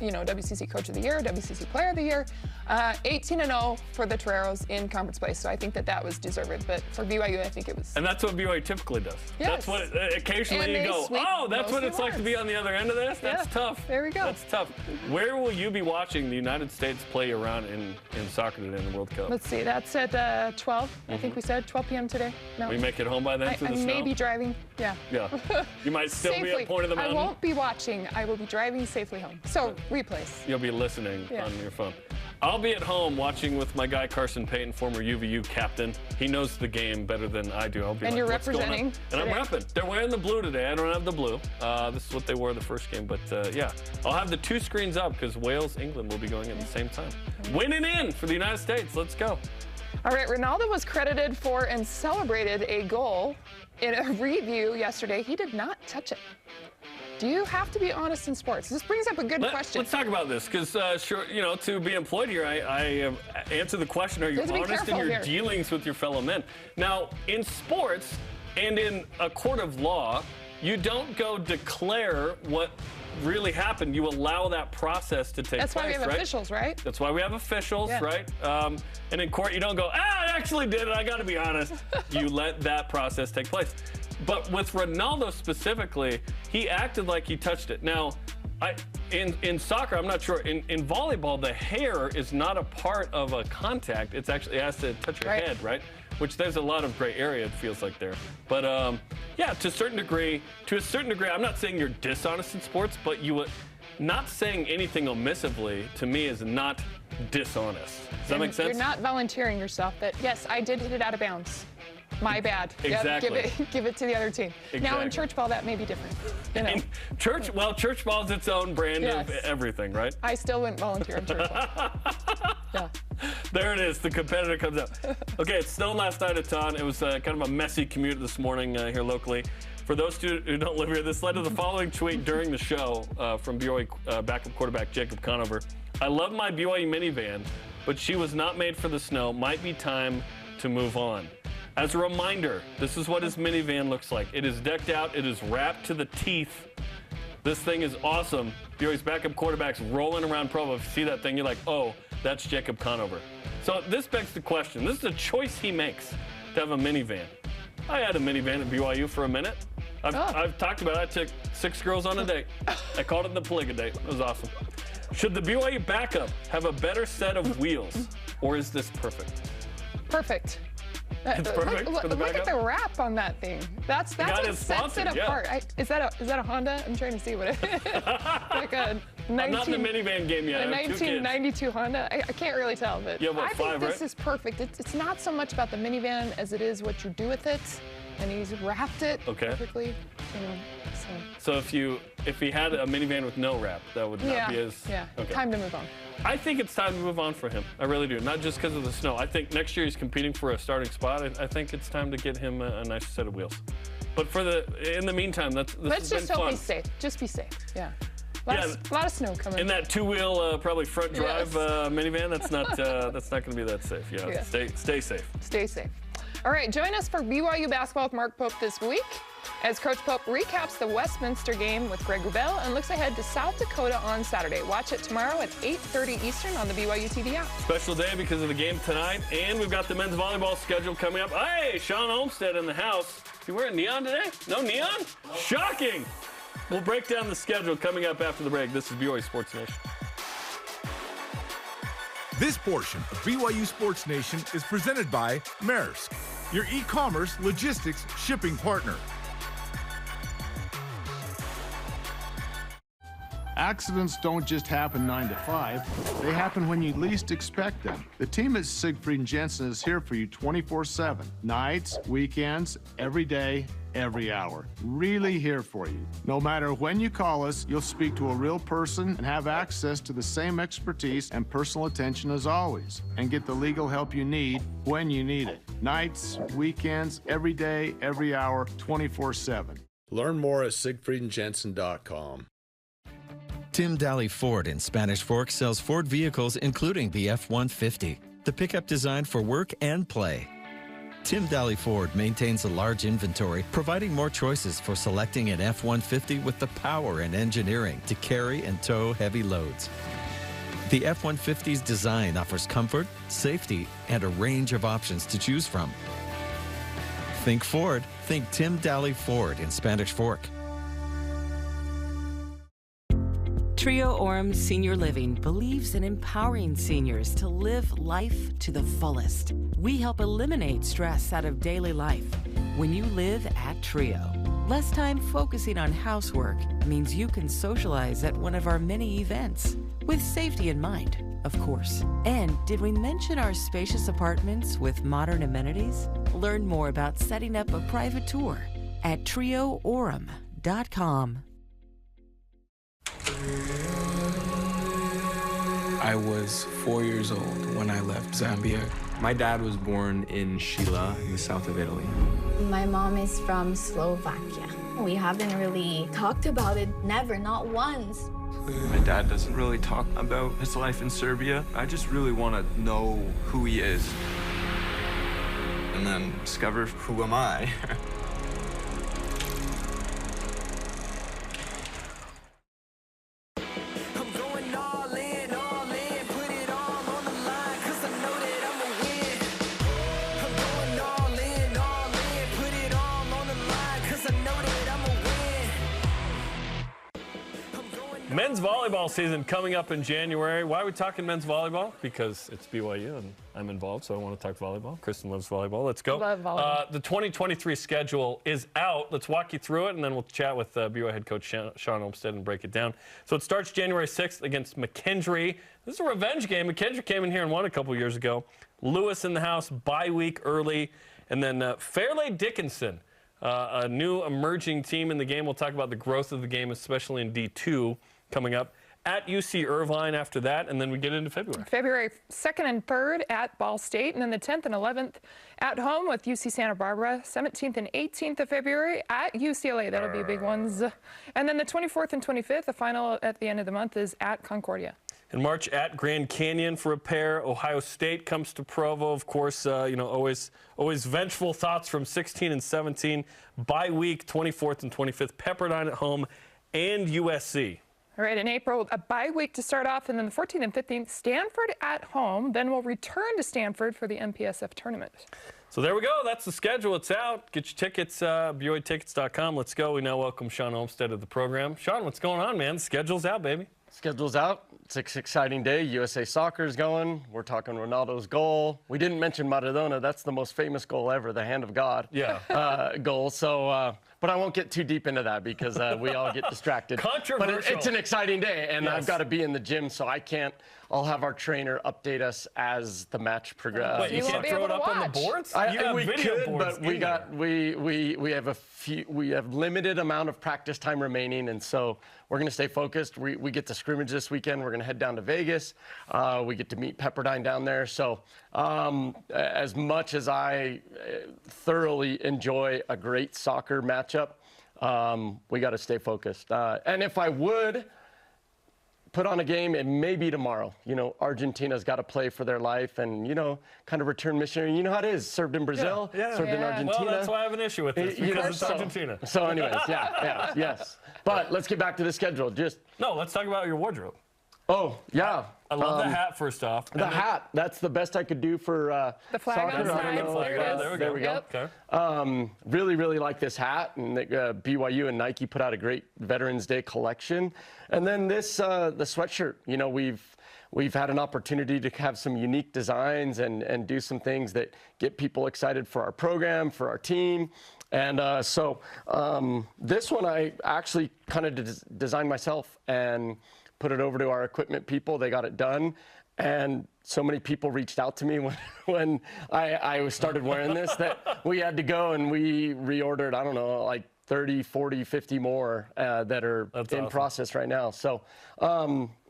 You know, WCC Coach of the Year, WCC Player of the Year. 18-0 for the Toreros in conference play, so I think that was deserved. But for BYU, I think it was. And that's what BYU typically does. Yes. That's what occasionally you go, oh, that's what it's like to be on the other end of this? That's tough. There we go. That's tough. Where will you be watching the United States play around in soccer today in the World Cup? Let's see. That's at 12. I think we said 12 p.m. today. No. Will you make it home by then through the snow? I may be driving. Yeah. Yeah. You might still be at Point of the Mountain. I won't be watching. I will be driving safely home. So, replays. You'll be listening on your phone. I'll be at home watching with my guy Carson Payton, former UVU captain. He knows the game better than I do. I'll be and like, you're what's representing going on? And I'm repping. They're wearing the blue today. I don't have the blue. This is what they wore the first game. But, yeah, I'll have the 2 screens up because Wales, England will be going at the same time. Winning in for the United States. Let's go. All right, Ronaldo was credited for and celebrated a goal in a review yesterday. He did not touch it. Do you have to be honest in sports? This brings up a good question. Let's talk about this because, sure, you know, to be employed here, I answer the question, are you honest in your dealings with your fellow men? Now, in sports and in a court of law, you don't go declare what really happened. You allow that process to take place, That's why we have officials, right? That's why we have officials, right? And in court, you don't go, I actually did it. I got to be honest. You let that process take place. But with Ronaldo specifically, he acted like he touched it. Now, in soccer, I'm not sure. In volleyball, the hair is not a part of a contact. It's actually, it has to touch your head, right? Which there's a lot of gray area, it feels like there. But yeah, to a certain degree, I'm not saying you're dishonest in sports, but not saying anything omissively to me is not dishonest. Does that make sense? You're not volunteering yourself that, yes, I did hit it out of bounds. My bad. Exactly. Yep, give it to the other team. Exactly. Now in church ball, that may be different. You know? Church ball is its own brand of everything, right? I still wouldn't volunteer in church ball. Yeah. There it is. The competitor comes up. Okay, it snowed last night a ton. It was kind of a messy commute this morning here locally. For those who don't live here, this led to the following tweet during the show from BYU backup quarterback Jacob Conover. I love my BYU minivan, but she was not made for the snow. Might be time to move on. As a reminder, this is what his minivan looks like. It is decked out. It is wrapped to the teeth. This thing is awesome. BYU's backup quarterback's rolling around Provo. If you see that thing, you're like, oh, that's Jacob Conover. So this begs the question. This is a choice he makes to have a minivan. I had a minivan at BYU for a minute. I've talked about it. I took 6 girls on a date. I called it the Polyga date. It was awesome. Should the BYU backup have a better set of wheels, or is this perfect? Perfect. It's perfect for the Look backup. at the wrap on that thing. That's what sets it apart. Is that a Honda? I'm trying to see what it is. Like a 19, not the minivan game yet. A 1992 Honda. I can't really tell, but I think this is perfect. It's not so much about the minivan as it is what you do with it, and he's wrapped it perfectly. You know, so if he had a minivan with no wrap, that would not be as Time to move on. I think it's time to move on for him. I really do. Not just because of the snow. I think next year he's competing for a starting spot. I think it's time to get him a nice set of wheels. But in the meantime, let's just hope he's safe. Just be safe. Yeah. A lot of snow coming. In that two-wheel, probably front drive minivan, that's not going to be that safe. Yeah. Stay safe. Stay safe. All right, join us for BYU basketball with Mark Pope this week as Coach Pope recaps the Westminster game with Greg Wrubell and looks ahead to South Dakota on Saturday. Watch it tomorrow at 8:30 Eastern on the BYU TV app. Special day because of the game tonight, and we've got the men's volleyball schedule coming up. Hey, Shawn Olmstead in the house. You wearing neon today? No neon? Shocking! We'll break down the schedule coming up after the break. This is BYU Sports Nation. This portion of BYU Sports Nation is presented by Maersk, your e-commerce logistics shipping partner. Accidents don't just happen 9 to 5. They happen when you least expect them. The team at Siegfried & Jensen is here for you 24/7. Nights, weekends, every day, every hour. Really here for you. No matter when you call us, you'll speak to a real person and have access to the same expertise and personal attention as always, and get the legal help you need when you need it. Nights, weekends, every day, every hour, 24/7. Learn more at siegfriedandjensen.com. Tim Daly Ford in Spanish Fork sells Ford vehicles including the F-150, the pickup designed for work and play. Tim Daly Ford maintains a large inventory, providing more choices for selecting an F-150 with the power and engineering to carry and tow heavy loads. The F-150's design offers comfort, safety, and a range of options to choose from. Think Ford, think Tim Daly Ford in Spanish Fork. Trio Orem Senior Living believes in empowering seniors to live life to the fullest. We help eliminate stress out of daily life when you live at Trio. Less time focusing on housework means you can socialize at one of our many events, with safety in mind, of course. And did we mention our spacious apartments with modern amenities? Learn more about setting up a private tour at trioorem.com. I was 4 years old when I left Zambia. My dad was born in Sheila, in the south of Italy. My mom is from Slovakia. We haven't really talked about it, never, not once. My dad doesn't really talk about his life in Serbia. I just really want to know who he is. And then discover who am I. Men's volleyball season coming up in January. Why are we talking men's volleyball? Because it's BYU and I'm involved, so I want to talk volleyball. Kristen loves volleyball. Let's go. Love volleyball. The 2023 schedule is out. Let's walk you through it, and then we'll chat with BYU head coach Shawn Olmstead and break it down. So it starts January 6th against McKendree. This is a revenge game. McKendree came in here and won a couple years ago. Lewis in the house, bye week early. And then Fairleigh Dickinson, a new emerging team in the game. We'll talk about the growth of the game, especially in D2. Coming up at UC Irvine after that, and then we get into February. February 2nd and 3rd at Ball State, and then the 10th and 11th at home with UC Santa Barbara. 17th and 18th of February at UCLA. That'll be big ones. And then the 24th and 25th, the final at the end of the month, is at Concordia. In March at Grand Canyon for a pair. Ohio State comes to Provo. Of course, always vengeful thoughts from 16 and 17. Bye week, 24th and 25th. Pepperdine at home and USC. All right, in April, a bye week to start off, and then the 14th and 15th, Stanford at home. Then we'll return to Stanford for the MPSF tournament. So there we go. That's the schedule. It's out. Get your tickets, BYUtickets.com. Let's go. We now welcome Shawn Olmstead to the program. Shawn, what's going on, man? The schedule's out, baby. Schedule's out. it's an exciting day. USA Soccer's going. We're talking Ronaldo's goal. We didn't mention Maradona. That's the most famous goal ever, the hand of God goal. So, but I won't get too deep into that because we all get distracted. Controversial. But it's an exciting day, and I've got to be in the gym, so I can't. I'll have our trainer uptate us as the match progresses. But you can't throw it up on the boards? We could, but we have a few. We have limited amount of practice time remaining, and so we're going to stay focused. We get to scrimmage this weekend. We're going to head down to Vegas. We get to meet Pepperdine down there. So as much as I thoroughly enjoy a great soccer matchup, we got to stay focused. And if I would put on a game, it may be tomorrow. You know, Argentina's got to play for their life and, you know, kind of return missionary. You know how it is. Served in Brazil, served in Argentina. Well, that's why I have an issue with this, because it's Argentina. So anyways, yes. But let's get back to the schedule. Let's talk about your wardrobe. Oh, yeah. I love the hat, first off. The hat, that's the best I could do for the flag soccer. There we go. Okay. Really like this hat, and BYU and Nike put out a great Veterans Day collection. And then this, the sweatshirt, you know, we've had an opportunity to have some unique designs and do some things that get people excited for our program, for our team. And so this one I actually kind of designed myself and put it over to our equipment people. They got it done. And so many people reached out to me when I started wearing this that we had to go and we reordered, I don't know, like 30, 40, 50 more that are in process right now. So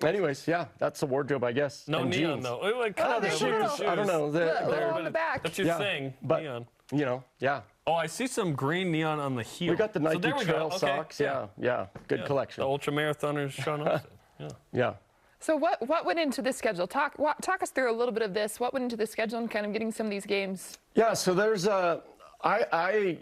anyways, yeah, that's the wardrobe, I guess. No and neon, jeans. though. The shoes, I don't know. They're on the back. That's your thing, but, neon. You know, Oh, I see some green neon on the heel. We got the Nike Trail socks. Yeah. Good collection. The ultra marathoners, Shawn Olmstead. Yeah. So what went into the schedule? Talk us through a little bit of this. What went into the schedule and kind of getting some of these games? Yeah, so there's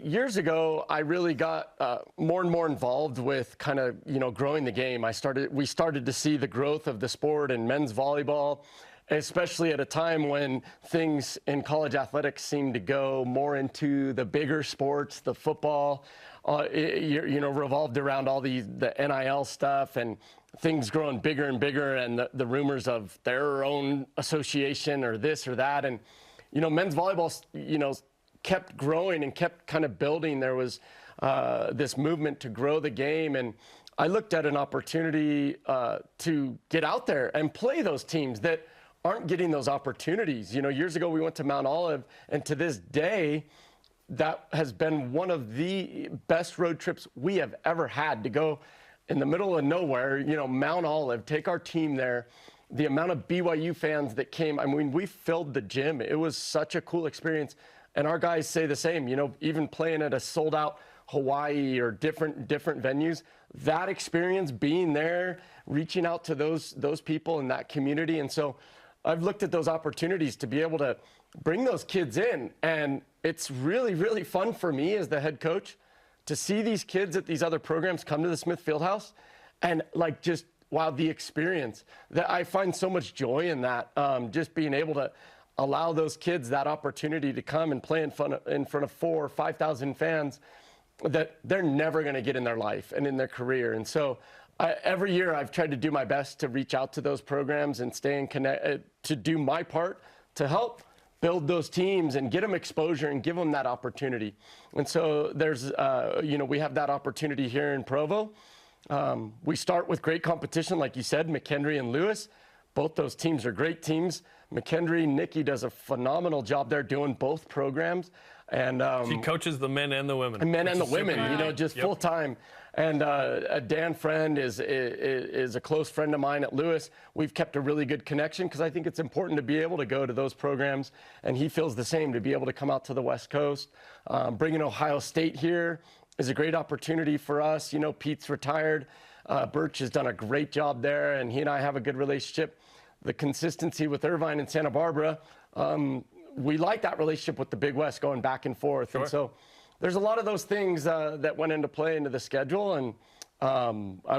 years ago, I really got more and more involved with kind of, you know, growing the game. We started to see the growth of the sport in men's volleyball, especially at a time when things in college athletics seemed to go more into the bigger sports, the football, revolved around all the NIL stuff and things growing bigger and bigger, and the rumors of their own association or this or that. And, you know, men's volleyball, you know, kept growing and kept kind of building. There was this movement to grow the game. And I looked at an opportunity to get out there and play those teams that aren't getting those opportunities. You know, years ago we went to Mount Olive, and to this day, that has been one of the best road trips we have ever had, to go in the middle of nowhere, you know, Mount Olive, take our team there. The amount of BYU fans that came, I mean, we filled the gym. It was such a cool experience. And our guys say the same, you know, even playing at a sold out Hawaii or different venues, that experience, being there, reaching out to those people in that community. And so I've looked at those opportunities to be able to bring those kids in. And it's really, really fun for me as the head coach to see these kids at these other programs come to the Smith Fieldhouse and like just, wow, the experience. That I find so much joy in that, just being able to allow those kids that opportunity to come and play in front of 4,000 or 5,000 fans that they're never going to get in their life and in their career. And so every year I've tried to do my best to reach out to those programs and stay in connect, to do my part to help build those teams and get them exposure and give them that opportunity. And so there's, we have that opportunity here in Provo. We start with great competition, like you said, McHenry and Lewis. Both those teams are great teams. McHenry, Nikki does a phenomenal job there doing both programs. And she coaches the men and the women. Men and the women, you know, just full time. And Dan Friend is a close friend of mine at Lewis. We've kept a really good connection because I think it's important to be able to go to those programs. And he feels the same, to be able to come out to the West Coast. Bringing Ohio State here is a great opportunity for us. You know, Pete's retired. Birch has done a great job there, and he and I have a good relationship. The consistency with Irvine and Santa Barbara, we like that relationship with the Big West going back and forth. Sure. And so there's a lot of those things that went into play into the schedule, and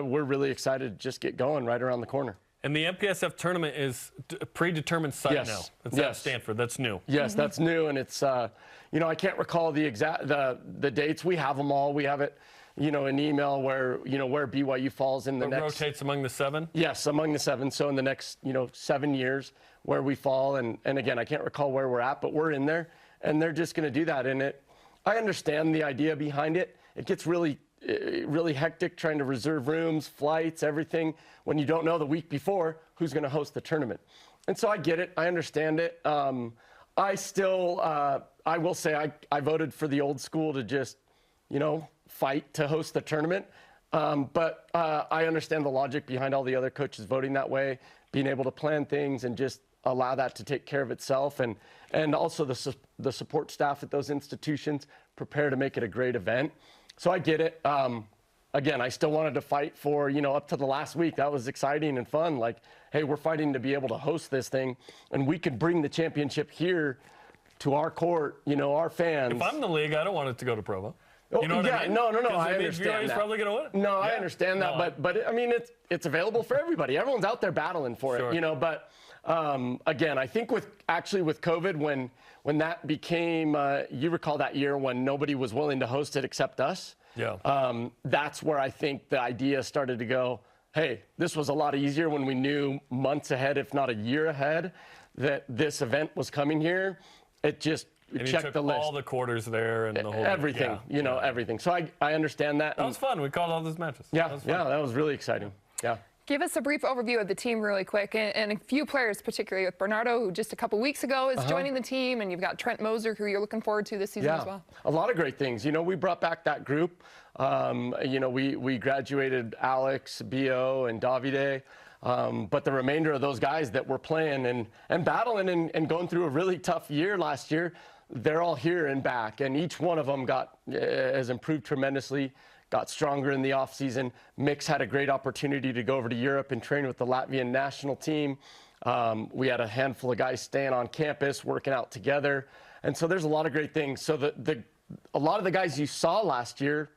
we're really excited to just get going right around the corner. And the MPSF tournament is a predetermined site now. It's at Stanford. That's new. Yes, that's new, and it's I can't recall the exact the dates. We have them all. We have it an email where BYU falls in the next. Rotates among the 7? Yes, among the 7. So in the next 7 years where we fall, and again, I can't recall where we're at, but we're in there, and they're just going to do that. And I understand the idea behind it. It gets really hectic trying to reserve rooms, flights, everything, when you don't know the week before who's going to host the tournament. And so I get it. I understand it. I still, I will say I voted for the old school to just, fight to host the tournament. But I understand the logic behind all the other coaches voting that way, being able to plan things and just allow that to take care of itself. And also the support staff at those institutions prepare to make it a great event. So I get it. Again, I still wanted to fight for, up to the last week. That was exciting and fun. Like, hey, we're fighting to be able to host this thing, and we could bring the championship here to our court, our fans. If I'm the league, I don't want it to go to Provo. You know what I mean? No, I understand BYU's that. probably going to win it. No, I understand that, but I mean, it's available for everybody. Everyone's out there battling for it, But again, I think with COVID, when that became, you recall that year when nobody was willing to host it except us. Yeah. That's where I think the idea started to go, hey, this was a lot easier when we knew months ahead, if not a year ahead, that this event was coming here. It just checked the list. All the quarters there and the whole everything, everything. So I understand that. That was fun. We called all those matches. Yeah, that was really exciting. Yeah. Give us a brief overview of the team really quick, and a few players, particularly with Bernardo, who just a couple weeks ago is joining the team, and you've got Trent Moser, who you're looking forward to this season as well. A lot of great things. We brought back that group. We graduated Alex, Bio, and Davide. But the remainder of those guys that were playing and battling and going through a really tough year last year, they're all here and back, and each one of them has improved tremendously. Got stronger in the offseason. Mix had a great opportunity to go over to Europe and train with the Latvian national team. We had a handful of guys staying on campus, working out together. And so there's a lot of great things. So a lot of the guys you saw last year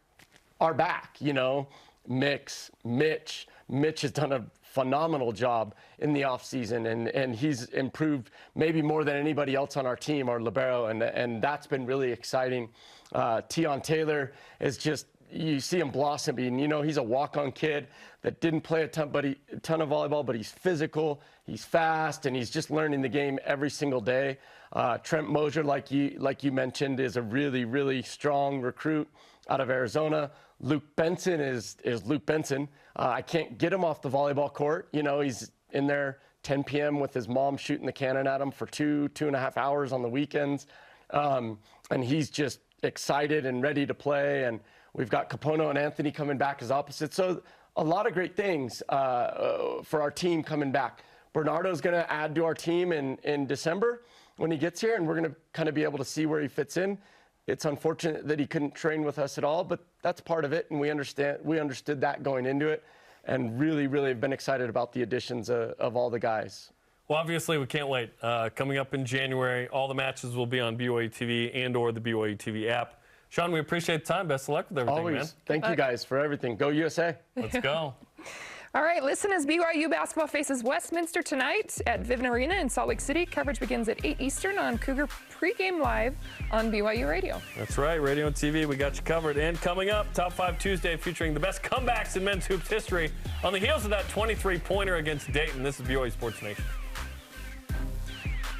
are back, Mix, Mitch. Mitch has done a phenomenal job in the offseason, and he's improved maybe more than anybody else on our team, our libero, and that's been really exciting. Tion Taylor is just, you see him blossoming. He's a walk-on kid that didn't play a ton of volleyball, but he's physical, he's fast, and he's just learning the game every single day. Trent Moser, like you mentioned, is a really, really strong recruit out of Arizona. Luke Benson is Luke Benson. I can't get him off the volleyball court. He's in there 10 p.m. with his mom shooting the cannon at him for 2.5 hours on the weekends. And he's just excited and ready to play. And we've got Capono and Anthony coming back as opposites. So a lot of great things for our team coming back. Bernardo's going to add to our team in December when he gets here, and we're going to kind of be able to see where he fits in. It's unfortunate that he couldn't train with us at all, but that's part of it, and we understood that going into it, and really, really have been excited about the additions of all the guys. Well, obviously, we can't wait. Coming up in January, all the matches will be on BYU TV and/or the BYU TV app. Shawn, we appreciate the time. Best of luck with everything, Always. Man. Thank you guys for everything. Go USA. Let's go. All right, listen as BYU basketball faces Westminster tonight at Vivint Arena in Salt Lake City. Coverage begins at 8 Eastern on Cougar pregame live on BYU Radio. That's right, radio and TV, we got you covered. And coming up, Top 5 Tuesday featuring the best comebacks in men's hoops history on the heels of that 23-pointer against Dayton. This is BYU Sports Nation.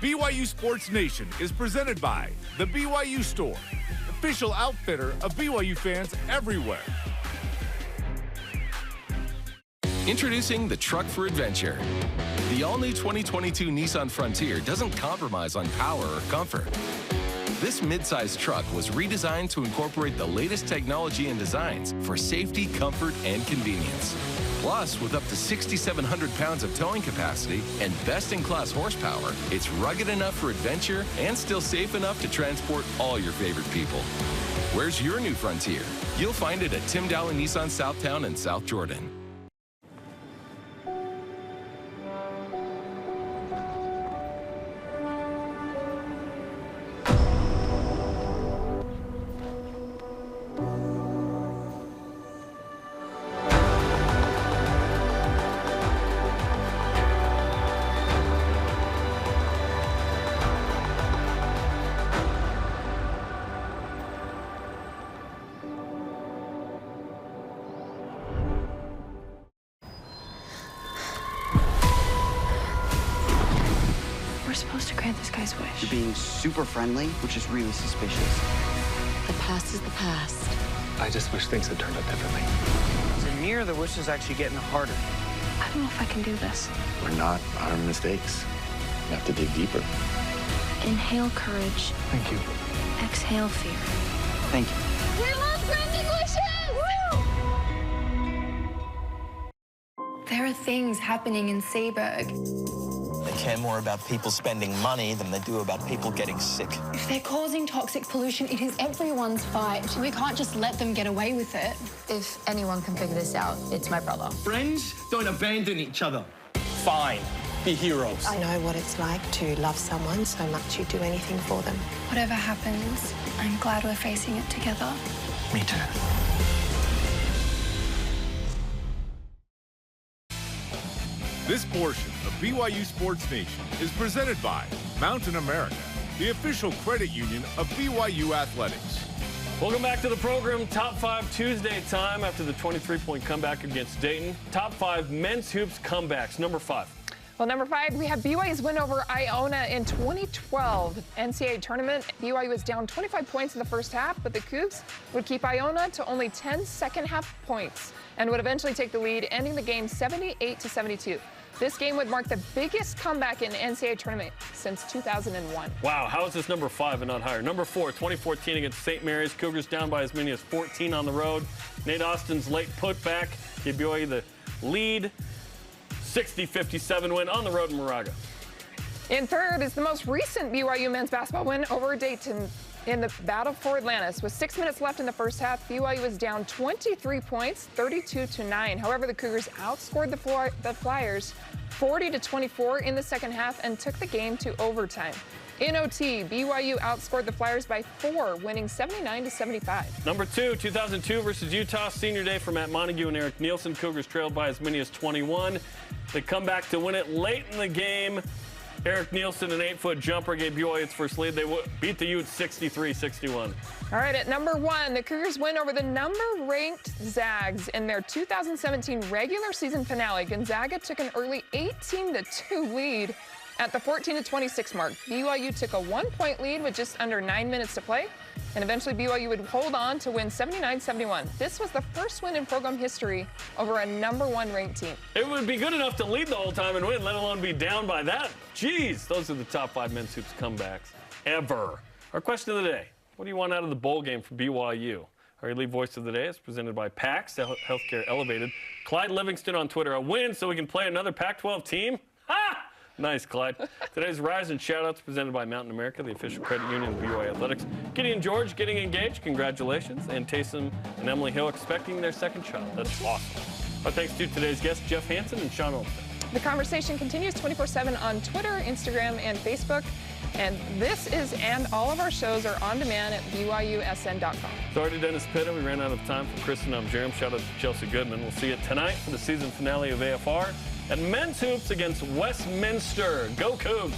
BYU Sports Nation is presented by the BYU Store, official outfitter of BYU fans everywhere. Introducing the truck for adventure. The all-new 2022 Nissan Frontier doesn't compromise on power or comfort. This midsize truck was redesigned to incorporate the latest technology and designs for safety, comfort, and convenience. Plus, with up to 6,700 pounds of towing capacity and best-in-class horsepower, it's rugged enough for adventure and still safe enough to transport all your favorite people. Where's your new Frontier? You'll find it at Tim Dowling Nissan Southtown and South Jordan. always wish. You're being super friendly, which is really suspicious. The past is the past. I just wish things had turned out differently. Zamir, the wish is actually getting harder. I don't know if I can do this. We're not our mistakes. We have to dig deeper. Inhale courage. Thank you. Exhale fear. Thank you. We love granting wishes! There are things happening in Seaburg. They care more about people spending money than they do about people getting sick. If they're causing toxic pollution, it is everyone's fight. We can't just let them get away with it. If anyone can figure this out, it's my brother. Friends don't abandon each other. Fine. Be heroes. I know what it's like to love someone so much you do anything for them. Whatever happens, I'm glad we're facing it together. Me too. This portion of BYU Sports Nation is presented by Mountain America, the official credit union of BYU Athletics. Welcome back to the program. Top 5 Tuesday time after the 23-point comeback against Dayton. Top 5 men's hoops comebacks. Number 5. Well, number 5, we have BYU's win over Iona in 2012 NCAA tournament. BYU was down 25 points in the first half, but the Cougs would keep Iona to only 10 second-half points and would eventually take the lead, ending the game 78-72. This game would mark the biggest comeback in NCAA tournament since 2001. Wow, how is this number 5 and not higher? Number 4, 2014 against St. Mary's. Cougars down by as many as 14 on the road. Nate Austin's late putback gave BYU the lead. 60-57 win on the road in Moraga. In third is the most recent BYU men's basketball win over Dayton in the battle for Atlantis. With 6 minutes left in the first half, BYU was down 23 points, 32-9. However, the Cougars outscored the Flyers 40-24 in the second half and took the game to overtime. In OT, BYU outscored the Flyers by 4, winning 79-75. Number 2, 2002 versus Utah, senior day for Matt Montague and Eric Nielsen. Cougars trailed by as many as 21. They come back to win it late in the game. Eric Nielsen, an 8-foot jumper, gave BYU its first lead. They beat the Utes 63-61. All right, at number 1, the Cougars win over the number-ranked Zags in their 2017 regular season finale. Gonzaga took an early 18-2 lead at the 14-26 mark. BYU took a 1-point lead with just under 9 minutes to play, and eventually BYU would hold on to win 79-71. This was the first win in program history over a number 1 ranked team. It would be good enough to lead the whole time and win, let alone be down by that. Jeez, those are the top 5 men's hoops comebacks ever. Our question of the day, what do you want out of the bowl game for BYU? Our elite voice of the day is presented by PAX, Healthcare Elevated. Clyde Livingston on Twitter, a win so we can play another Pac-12 team? Ha! Nice, Clyde. Today's Rise and Shoutouts presented by Mountain America, the official credit union of BYU Athletics. Gideon George getting engaged, congratulations. And Taysom and Emily Hill expecting their second child. That's awesome. Our thanks to today's guests, Jeff Hansen and Shawn Olmstead. The conversation continues 24/7 on Twitter, Instagram, and Facebook. And this is, and all of our shows are on demand at BYUSN.com. Sorry to Dennis Pitta. We ran out of time for Kristen. I'm Jarom. Shout out to Chelsea Goodman. We'll see you tonight for the season finale of AFR. And men's hoops against Westminster. Go Cougs!